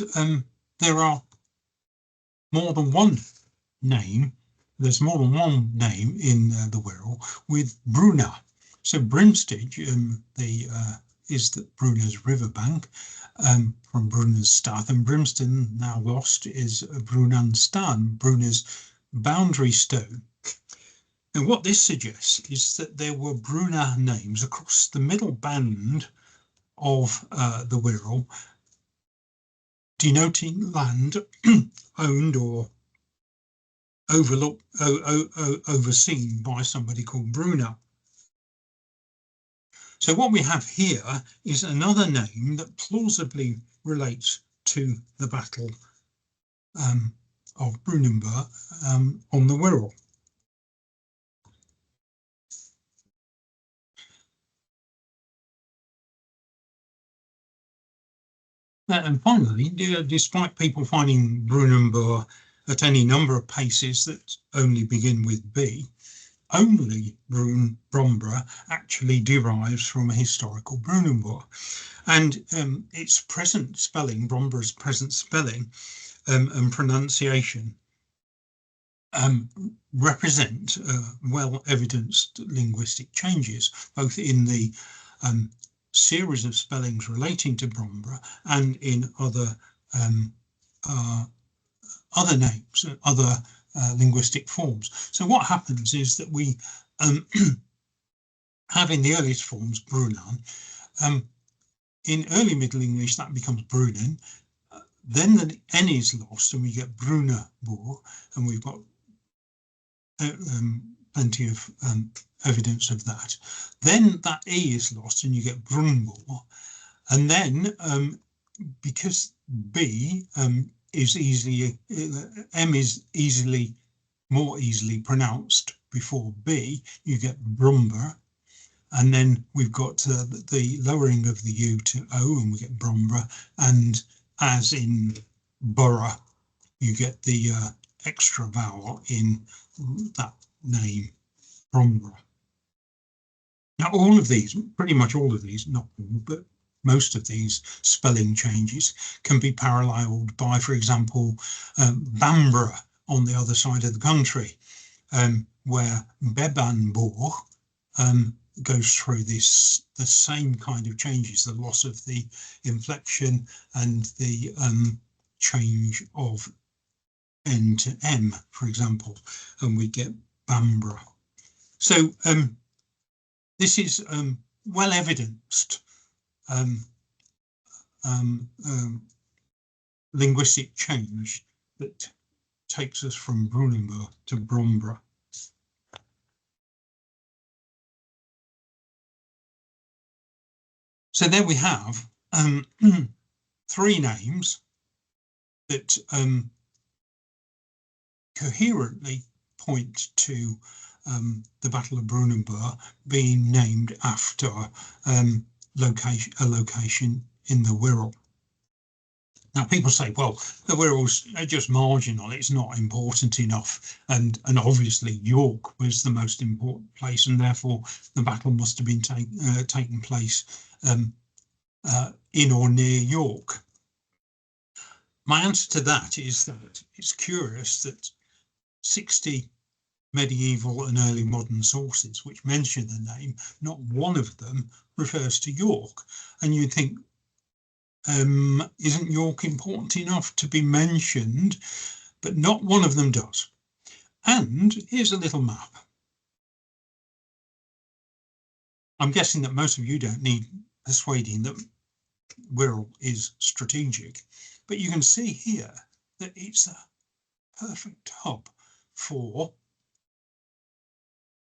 there are more than one name. There's more than one name in the Wirral with Bruna. So Brimstage is the Bruna's riverbank from Bruna's Stath, and Brimston, now lost, is Brunanstan, Bruna's boundary stone. And what this suggests is that there were Bruna names across the middle band of the Wirral, denoting land owned or overseen by somebody called Bruna. So what we have here is another name that plausibly relates to the Battle of Brunanburh on the Wirral. And finally, despite people finding Brunanburh at any number of places that only begin with B, only Brunanburh actually derives from a historical Brunanburh, and its present spelling, Brunanburh's present spelling and pronunciation represent well-evidenced linguistic changes, both in the series of spellings relating to Brunanburh and in other names, other linguistic forms. So what happens is that we have in the earliest forms Brunan. In early Middle English that becomes Brunen. Then the N is lost and we get Brunanburh, and we've got plenty of evidence of that. Then that E is lost and you get Brunanburh, and then because B is easily, M is more easily pronounced before B, you get Brumber, and then we've got the lowering of the U to O and we get Brumbra, and as in borough you get the extra vowel in that name, Brumbra. Now all of these, pretty much all of these, not all, but most of these spelling changes can be paralleled by, for example, Bamborough on the other side of the country, where Bebanborg goes through the same kind of changes, the loss of the inflection and the change of N to M, for example, and we get Bamborough. So this is well evidenced linguistic change that takes us from Brunanburh to Brumbra. So there we have three names that coherently point to the Battle of Brunanburh being named after a location in the Wirral. Now people say, well, the Wirral's just marginal, it's not important enough, and obviously York was the most important place, and therefore the battle must have been taking place in or near York. My answer to that is that it's curious that 60 medieval and early modern sources which mention the name, not one of them refers to York, and you'd think, isn't York important enough to be mentioned? But not one of them does. And here's a little map. I'm guessing that most of you don't need persuading that Wirral is strategic, but you can see here that it's a perfect hub for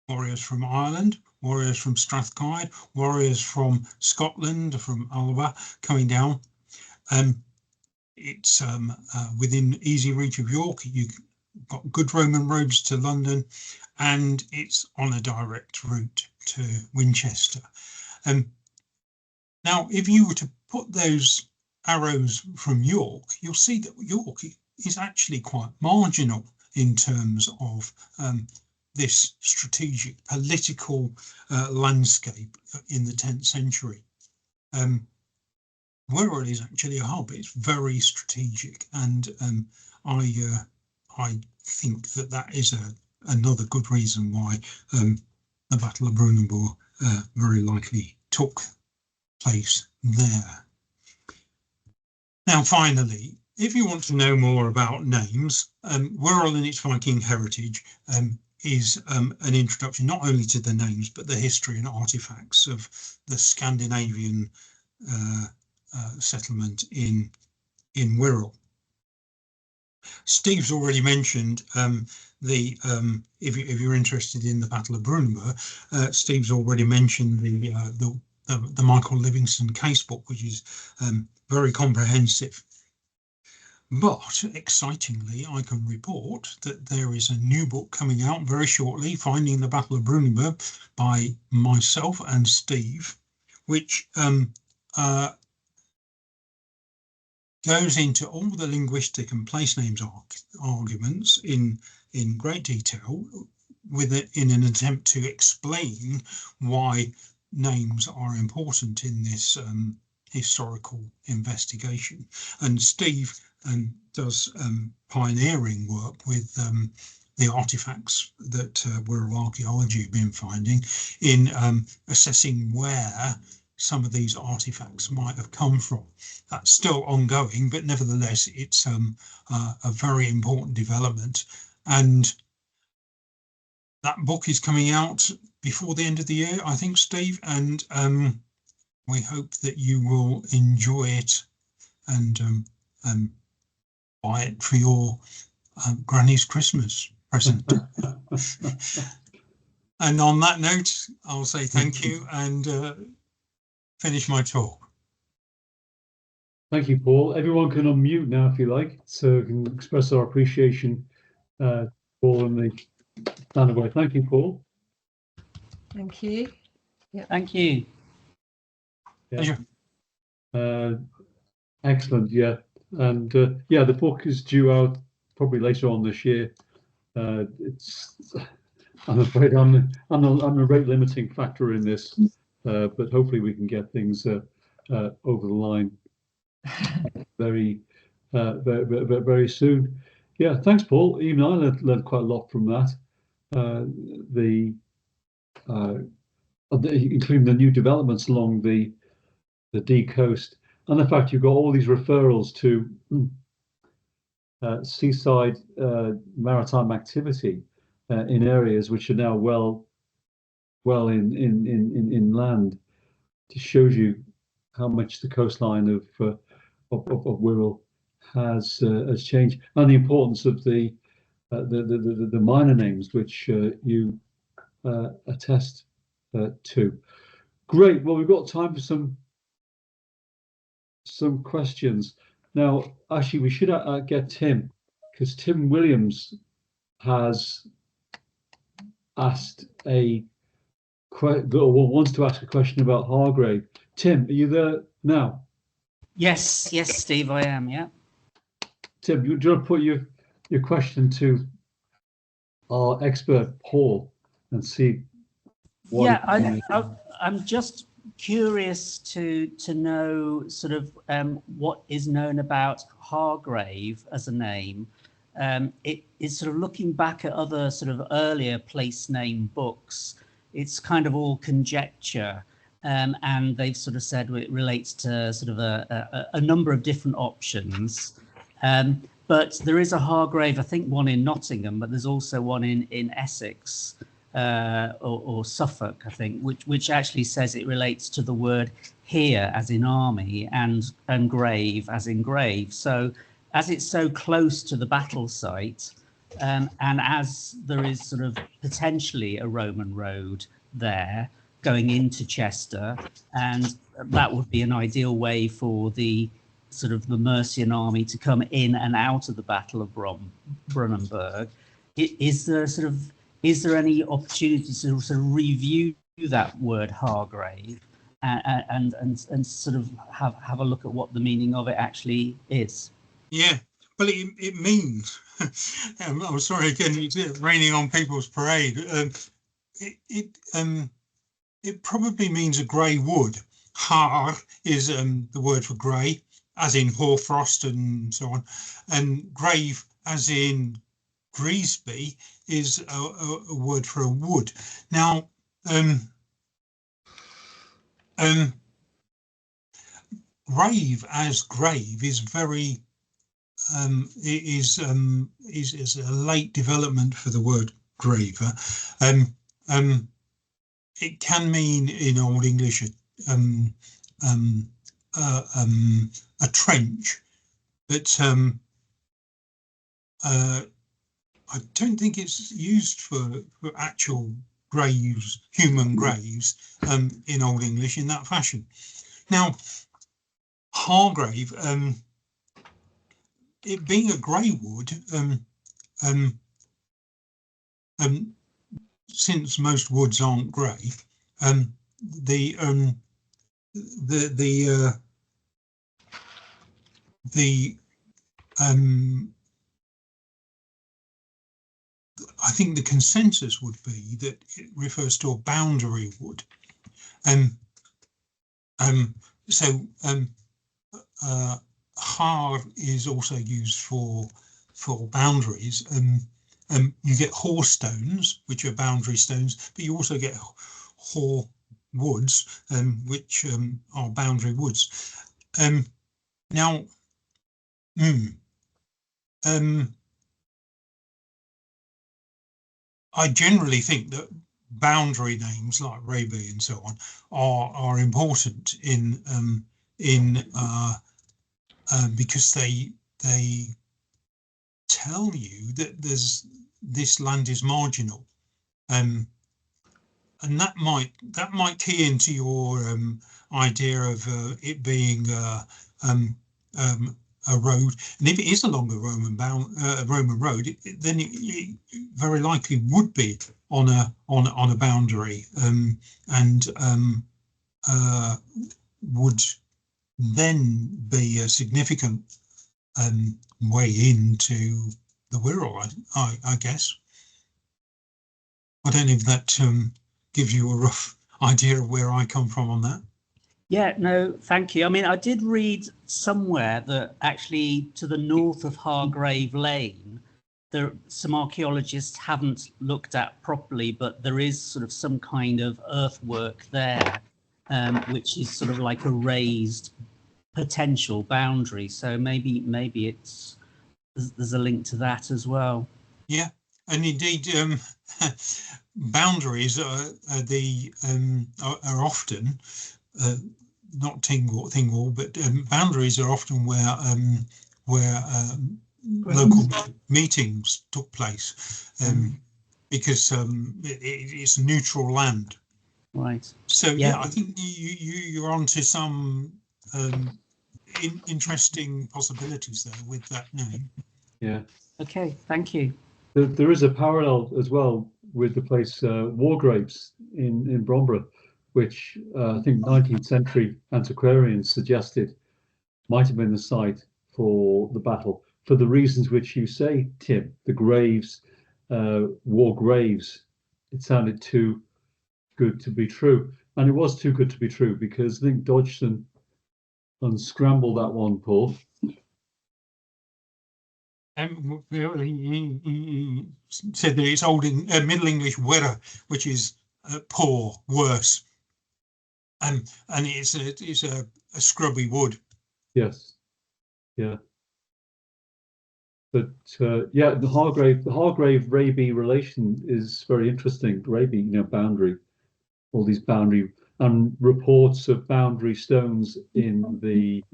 warriors from Ireland, warriors from Strathclyde, warriors from Scotland, from Alba coming down. It's within easy reach of York. You've got good Roman roads to London, and it's on a direct route to Winchester. Now, if you were to put those arrows from York, you'll see that York is actually quite marginal in terms of this strategic political landscape in the 10th century. Wirral is actually a hub. It's very strategic, and I think that is another good reason why the Battle of Brunanburh very likely took place there. Now, finally, if you want to know more about names, Wirral and its Viking heritage is an introduction not only to the names but the history and artifacts of the Scandinavian settlement in Wirral. Steve's already mentioned if you're interested in the Battle of Brunanburh, Steve's already mentioned the Michael Livingston casebook, which is very comprehensive. But excitingly, I can report that there is a new book coming out very shortly, Finding the Battle of Brunanburh, by myself and Steve, which goes into all the linguistic and place names arguments in great detail, in an attempt to explain why names are important in this historical investigation. And Steve does pioneering work with the artifacts that Wirral archaeology have been finding in assessing where some of these artifacts might have come from. That's still ongoing, but nevertheless, it's a very important development. And that book is coming out before the end of the year, I think, Steve, and we hope that you will enjoy it and buy it for your granny's Christmas present. And on that note, I'll say thank you and finish my talk. Thank you, Paul. Everyone can unmute now if you like, so we can express our appreciation, Paul, and the stand away. Thank you, Paul. Thank you. Yeah. Thank you. Yeah. Excellent. Yeah, and yeah, the book is due out probably later on this year. I'm afraid I'm a rate limiting factor in this, but hopefully we can get things over the line very soon. Yeah, thanks, Paul. Even I learned quite a lot from that. Including the new developments along the Dee coast, and the fact you've got all these referrals to seaside maritime activity in areas which are now well in land. Just shows you how much the coastline of Wirral has changed, and the importance of the minor names which you attest to. Great. Well, we've got time for some questions now. Actually, we should get Tim, because Tim Williams has asked wants to ask a question about Hargrave. Tim, are you there now? Yes, Steve, I am. Yeah. Tim, do you want to put your question to our expert Paul and see? Yeah, I'm just curious to know sort of what is known about Hargrave as a name. It is sort of looking back at other sort of earlier place name books. It's kind of all conjecture, and they've sort of said it relates to sort of a number of different options. But there is a Hargrave, I think one in Nottingham, but there's also one in Essex or Suffolk, I think, which actually says it relates to the word here as in army and grave as in grave. So as it's so close to the battle site, and as there is sort of potentially a Roman road there going into Chester, and that would be an ideal way for the sort of the Mercian army to come in and out of the Battle of Brunanburh. Is there any opportunity to sort of review that word Hargrave and sort of have a look at what the meaning of it actually is? Yeah, well, it means, I'm sorry again, it's raining on people's parade. It probably means a grey wood. Har is the word for grey, as in hoarfrost and so on, and grave as in Greasby is a word for a wood. Now, grave as grave is very is a late development for the word graver. It can mean in Old English a trench, but I don't think it's used for actual graves, human graves, in Old English in that fashion. Now, Hargrave, it being a grey wood, since most woods aren't grey, the I think the consensus would be that it refers to a boundary wood. Har is also used for boundaries. You get hoar stones, which are boundary stones, but you also get hoar woods, which are boundary woods. Now, I generally think that boundary names like Raby and so on are important because they tell you that this land is marginal, and that might key into your idea of it being a road. And if it is along a Roman road, then it very likely would be on a boundary, and would then be a significant way into the Wirral, I guess. I don't know if that gives you a rough idea of where I come from on that. Yeah, no, thank you. I mean, I did read somewhere that actually to the north of Hargrave Lane, some archaeologists haven't looked at properly, but there is sort of some kind of earthwork there, which is sort of like a raised potential boundary. So maybe there's a link to that as well. Yeah, and indeed, boundaries are often not Thingwall, but boundaries are often where local meetings took place, because it's neutral land. Right. So yeah, I think you're onto some interesting possibilities there with that name. Yeah. Okay, thank you. There is a parallel as well with the place Wargraves in Brunanburh, which I think 19th century antiquarians suggested might have been the site for the battle, for the reasons which you say, Tim. The graves, war graves, it sounded too good to be true. And it was too good to be true, because I think Dodgson unscrambled that one, Paul. He said that it's old in Middle English "werra," which is poor, worse, and it's a scrubby wood. Yes, yeah. But yeah, the Hargrave Raby relation is very interesting. Raby, boundary, all these boundary and reports of boundary stones in the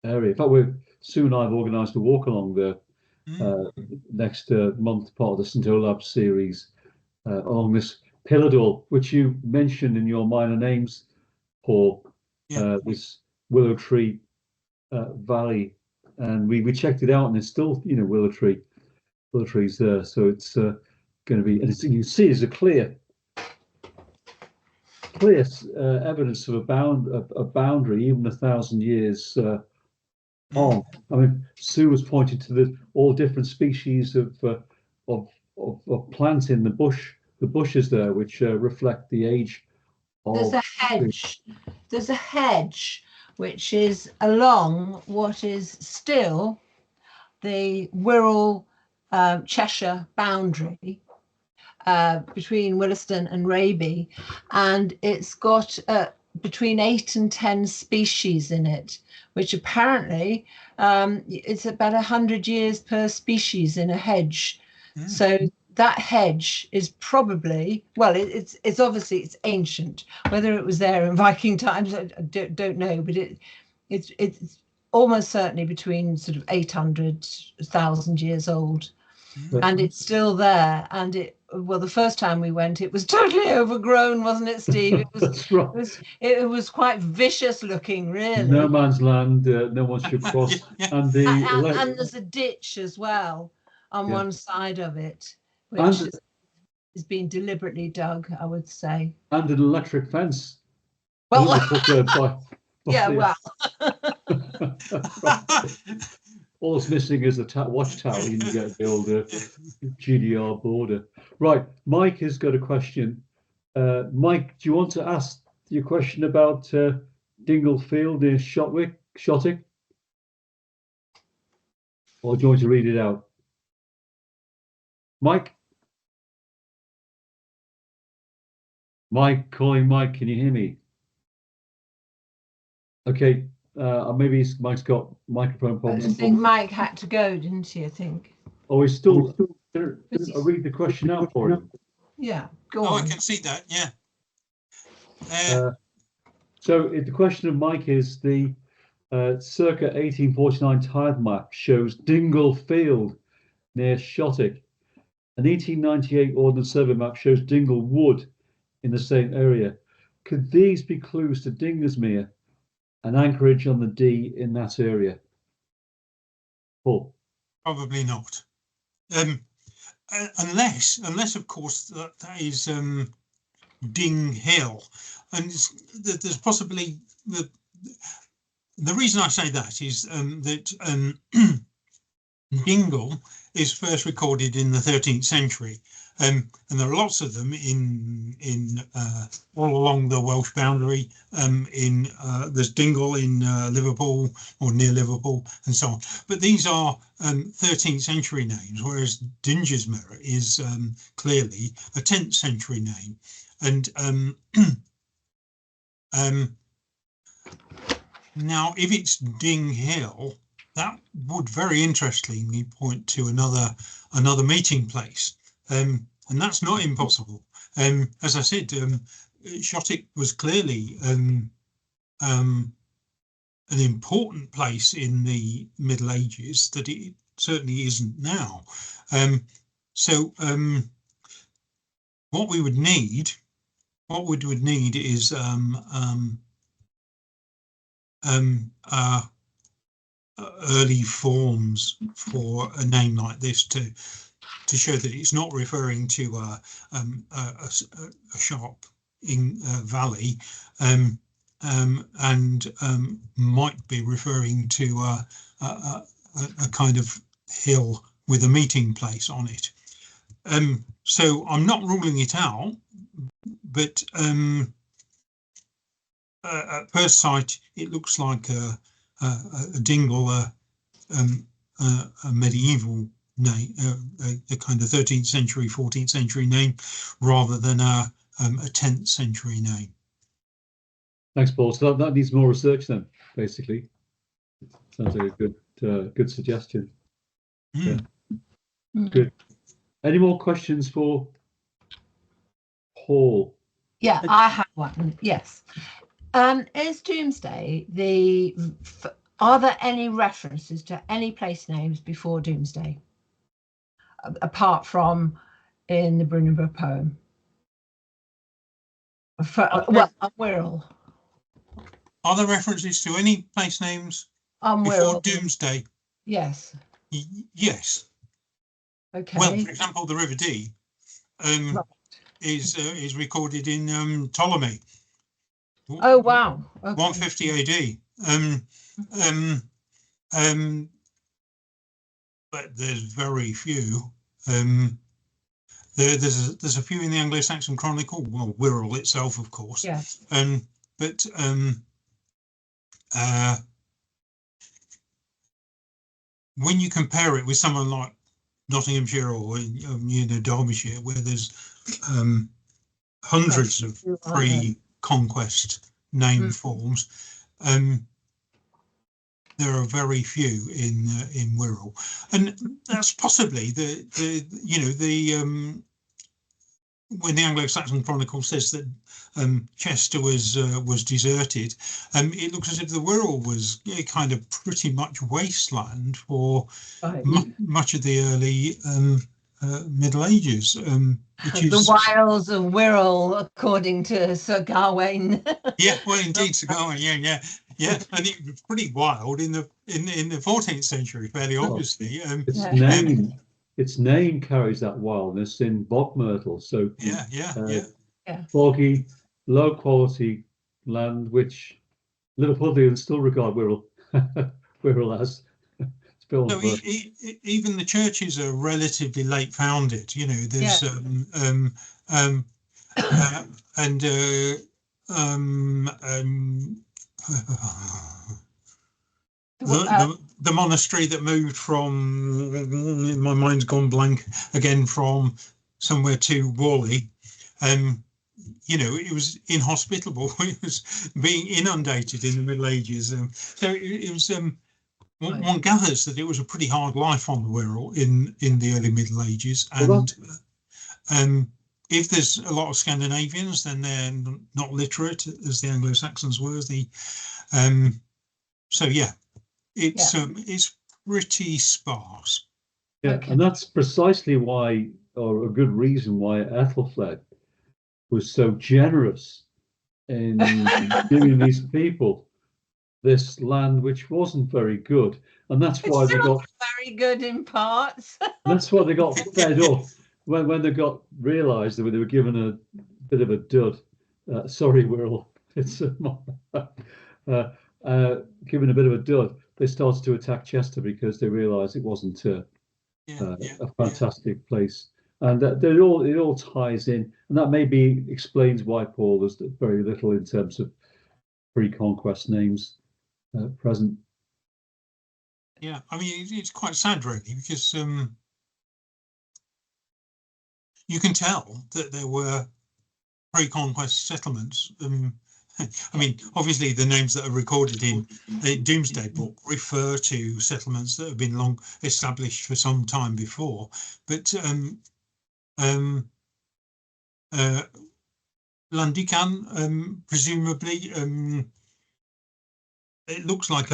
area. In fact, I've organised a walk along there next month, part of the St Olaf series, along this Pillardall, which you mentioned in your minor names, Paul. This willow tree valley, and we checked it out, and there's still willow trees there. So it's going to be, and you can see there's a clear evidence of a boundary, even 1,000 years on. I mean, Sue was pointing to all different species of plants in the bushes there, which reflect the age of. There's a hedge which is along what is still the Wirral Cheshire boundary, between Williston and Raby, and it's got between 8 and 10 species in it, which apparently it's about 100 years per species in a hedge. So that hedge is probably, well, it's obviously it's ancient. Whether it was there in Viking times, I don't know, but it's almost certainly between sort of 800, 1,000 years old. And it's still there. And the first time we went, it was totally overgrown, wasn't it, Steve? That's right. It was quite vicious looking, really. No man's land. No one should cross. And there's a ditch as well on one side of it, which is being deliberately dug, I would say. And an electric fence. Well, yeah, well. All that's missing is the watchtower. You can get the old GDR border. Right, Mike has got a question. Mike, do you want to ask your question about Dingle Field near Shotwick, or do you want to read it out? Mike? Mike, calling Mike, can you hear me? Okay, maybe Mike's got microphone I problems. think Mike had to go, didn't he? I think. Oh, he's still. I'll read the question out for him. Yeah, go Oh, I on. can see that. Yeah. So the question of Mike is the circa 1849 tide map shows Dingle Field near Shotwick. An 1898 Ordnance Survey map shows Dingle Wood in the same area. Could these be clues to Dinglesmere, an anchorage on the D in that area? Paul? Probably not. Unless of course that is Ding Hill, and there's possibly the reason I say that is that Dingle is first recorded in the 13th century, and there are lots of them in all along the Welsh boundary. There's Dingle in Liverpool or near Liverpool and so on. But these are 13th century names, whereas Dinglesmere is clearly a 10th century name. And now, if it's Ding Hill, that would very interestingly point to another meeting place, and that's not impossible. As I said, Shotwick was clearly an important place in the Middle Ages that it certainly isn't now. So what we would need is early forms for a name like this to show that it's not referring to a sharp valley, and might be referring to a kind of hill with a meeting place on it. So I'm not ruling it out, but at first sight it looks like a dingle, a medieval name, a kind of 13th century, 14th century name, rather than a 10th century name. Thanks, Paul. So that needs more research then, basically. Sounds like a good suggestion. Mm. Yeah. Good. Any more questions for Paul? Yeah, I have one. Yes. Is Doomsday are there any references to any place names before Doomsday, apart from in the Brunanburh poem? Well, on Wirral. Are there references to any place names On before Wirral. Doomsday? Yes. Yes. Okay. Well, for example, the River Dee Right. is recorded in Ptolemy. Oh wow. Okay. 150 AD. But there's very few. There's a few in the Anglo-Saxon Chronicle. Well, Wirral itself, of course. Yes. But when you compare it with someone like Nottinghamshire or Derbyshire, where there's hundreds of pre-conquest name forms, there are very few in Wirral, and that's possibly when the Anglo-Saxon Chronicle says that Chester was deserted, it looks as if the Wirral was kind of pretty much wasteland for much of the early Middle Ages. Which is the wilds of Wirral, according to Sir Gawain. Yeah, well, indeed, Sir Gawain. Yeah, and it was pretty wild in the 14th century, fairly obviously. Its name carries that wildness in bog myrtle. So yeah. Boggy, low quality land, which Liverpudlians still regard Wirral as. It's film. No, even the churches are relatively late founded. You know, there's and the monastery that moved from, my mind's gone blank again, from somewhere to Whalley, you know, it was inhospitable. It was being inundated in the Middle Ages. So it was, one gathers that it was a pretty hard life on the Wirral in the early Middle Ages. And if there's a lot of Scandinavians, then they're not literate as the Anglo-Saxons were. So yeah, it's pretty sparse. Yeah, Okay. and that's precisely why, or a good reason why, Ethelfled was so generous in giving these people this land, which wasn't very good, and that's why they got very good in parts. that's why they got fed up when they got realised that they were given a bit of a dud. Sorry, Wirral, it's given a bit of a dud. They started to attack Chester because they realised it wasn't a fantastic place. And it all ties in, and that maybe explains why, Paul, there's very little in terms of pre-conquest names present. Yeah, I mean, it's quite sad, really, because you can tell that there were pre-conquest settlements. I mean, obviously, the names that are recorded in the Domesday Book refer to settlements that have been long established for some time before, but Landican, presumably, it looks like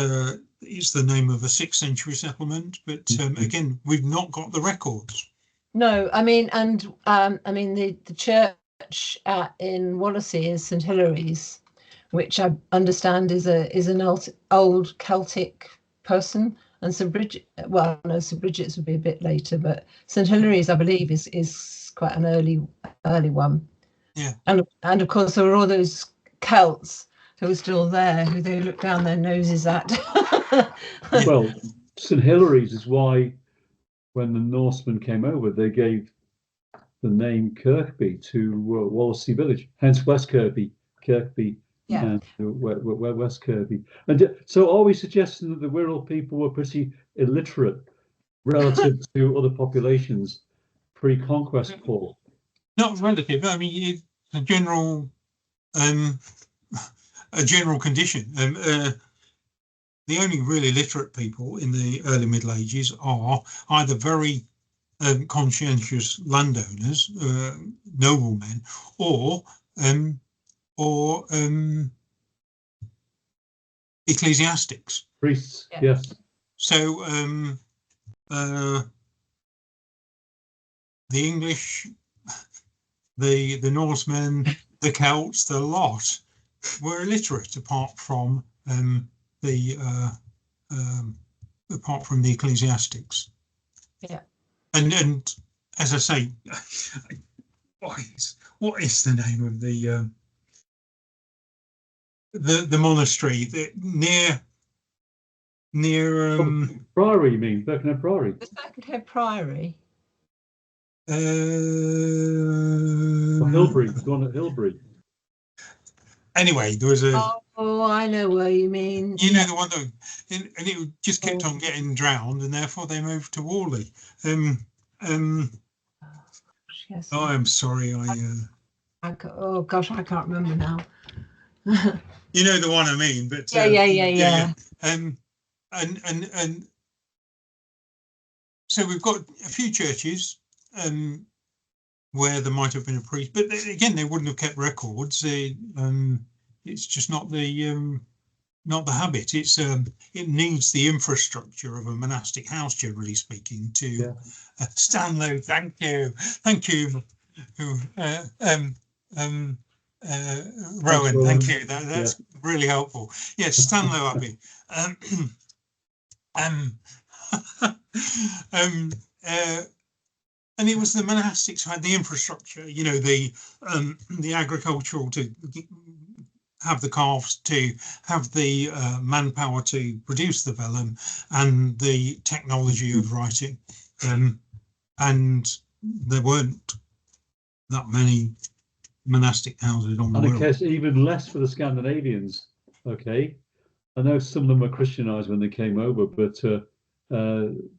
it's the name of a 6th century settlement, but again, we've not got the records. No, I mean, and I mean the church in Wallasey is St Hilary's, which I understand is an old Celtic person, and St Bridget. Well, no, St Bridget's would be a bit later, but St Hilary's, I believe, is quite an early one. Yeah, and of course there were all those Celts who are still there, who they look down their noses at. Well, St Hilary's is why, when the Norsemen came over, they gave the name Kirkby to Wallasey village, hence West Kirkby, and West Kirkby. And so, are we suggesting that the Wirral people were pretty illiterate relative to other populations pre-conquest, Paul? not relative. I mean, it's a general condition. The only really literate people in the early Middle Ages are either very conscientious landowners, noblemen, or ecclesiastics. Priests, yes. So the English, the Norsemen, the Celts, the lot were illiterate, apart from the ecclesiastics. Yeah. And as I say, what is the name of the monastery that near Priory, you mean Birkenhead Priory? The Birkenhead Priory. Hilbury, the one at Hilbury. Anyway, there was a. Oh, I know where you mean. You know the one that, and it just kept on getting drowned, and therefore they moved to Whalley. Yes. Oh, I'm sorry. Oh gosh, I can't remember now. You know the one I mean, but yeah. And so we've got a few churches where there might have been a priest, but again, they wouldn't have kept records. It's just not the habit. It needs the infrastructure of a monastic house, generally speaking. To Stanlow, thank you. Rowan, thank you. That's really helpful. Yes, Stanlow Abbey. And it was the monastics who had the infrastructure, you know, the agricultural to have the calves, to have the manpower to produce the vellum, and the technology of writing. And there weren't that many monastic houses on the And I Wirral. guess even less for the Scandinavians. Okay, I know some of them were Christianized when they came over, but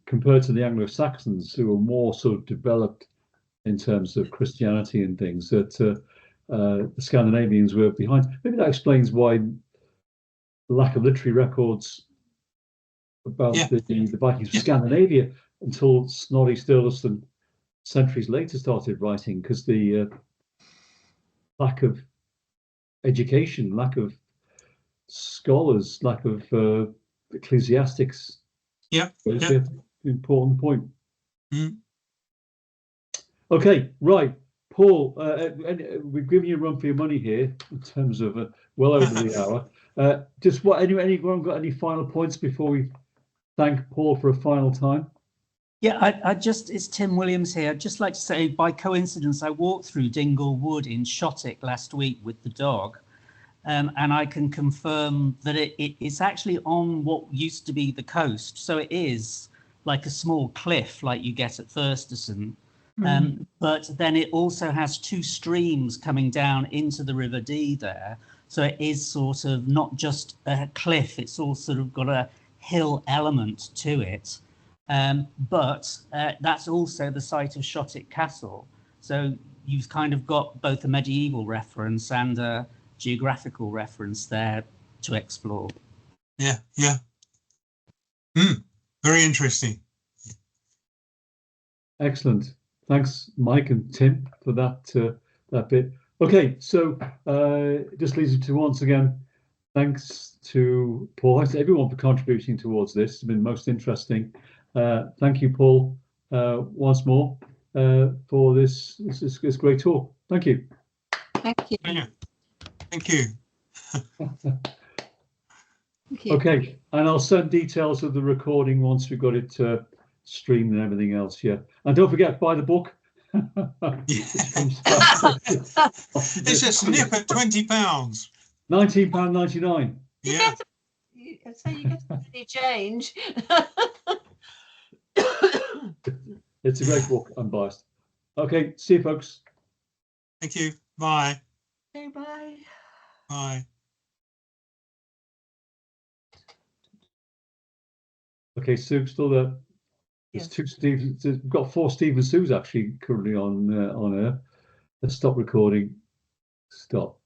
compared to the Anglo-Saxons, who were more sort of developed in terms of Christianity and things, that the Scandinavians were behind. Maybe that explains why the lack of literary records about Yeah. the Vikings from Yeah. Scandinavia until Snorri Sturluson centuries later started writing, because the lack of education, lack of scholars, lack of ecclesiastics. Yeah. It's Yeah. an important point. Mm. Okay, right, Paul. We've given you a run for your money here in terms of well over the hour. Just what? Anyone got any final points before we thank Paul for a final time? Yeah, it's Tim Williams here. I'd just like to say, by coincidence, I walked through Dingle Wood in Shottick last week with the dog. And I can confirm that it's actually on what used to be the coast. So it is like a small cliff like you get at Thurston. But then it also has two streams coming down into the River Dee there. So it is sort of not just a cliff, it's all sort of got a hill element to it. But that's also the site of Shottick Castle. So you've kind of got both a medieval reference and a geographical reference there to explore. Yeah. Very interesting. Excellent. Thanks, Mike and Tim, for that bit. Okay, so just leads me to once again, thanks to Paul, thanks to everyone for contributing towards this. It's been most interesting. Thank you, Paul, once more for this great talk. Thank you. Thank you. Yeah. Thank you. Thank you. Okay, and I'll send details of the recording once we've got it streamed and everything else. Yeah, and don't forget, buy the book. It's a snip at £20. £19.99. Yeah. So you get any change. It's a great book. I'm biased. Okay, see you, folks. Thank you. Bye. Okay, bye. Bye. Okay, Sue, still there? There's Yes. two Stevens. We've got 4 Steve and Sues actually currently on air. Let's stop recording. Stop.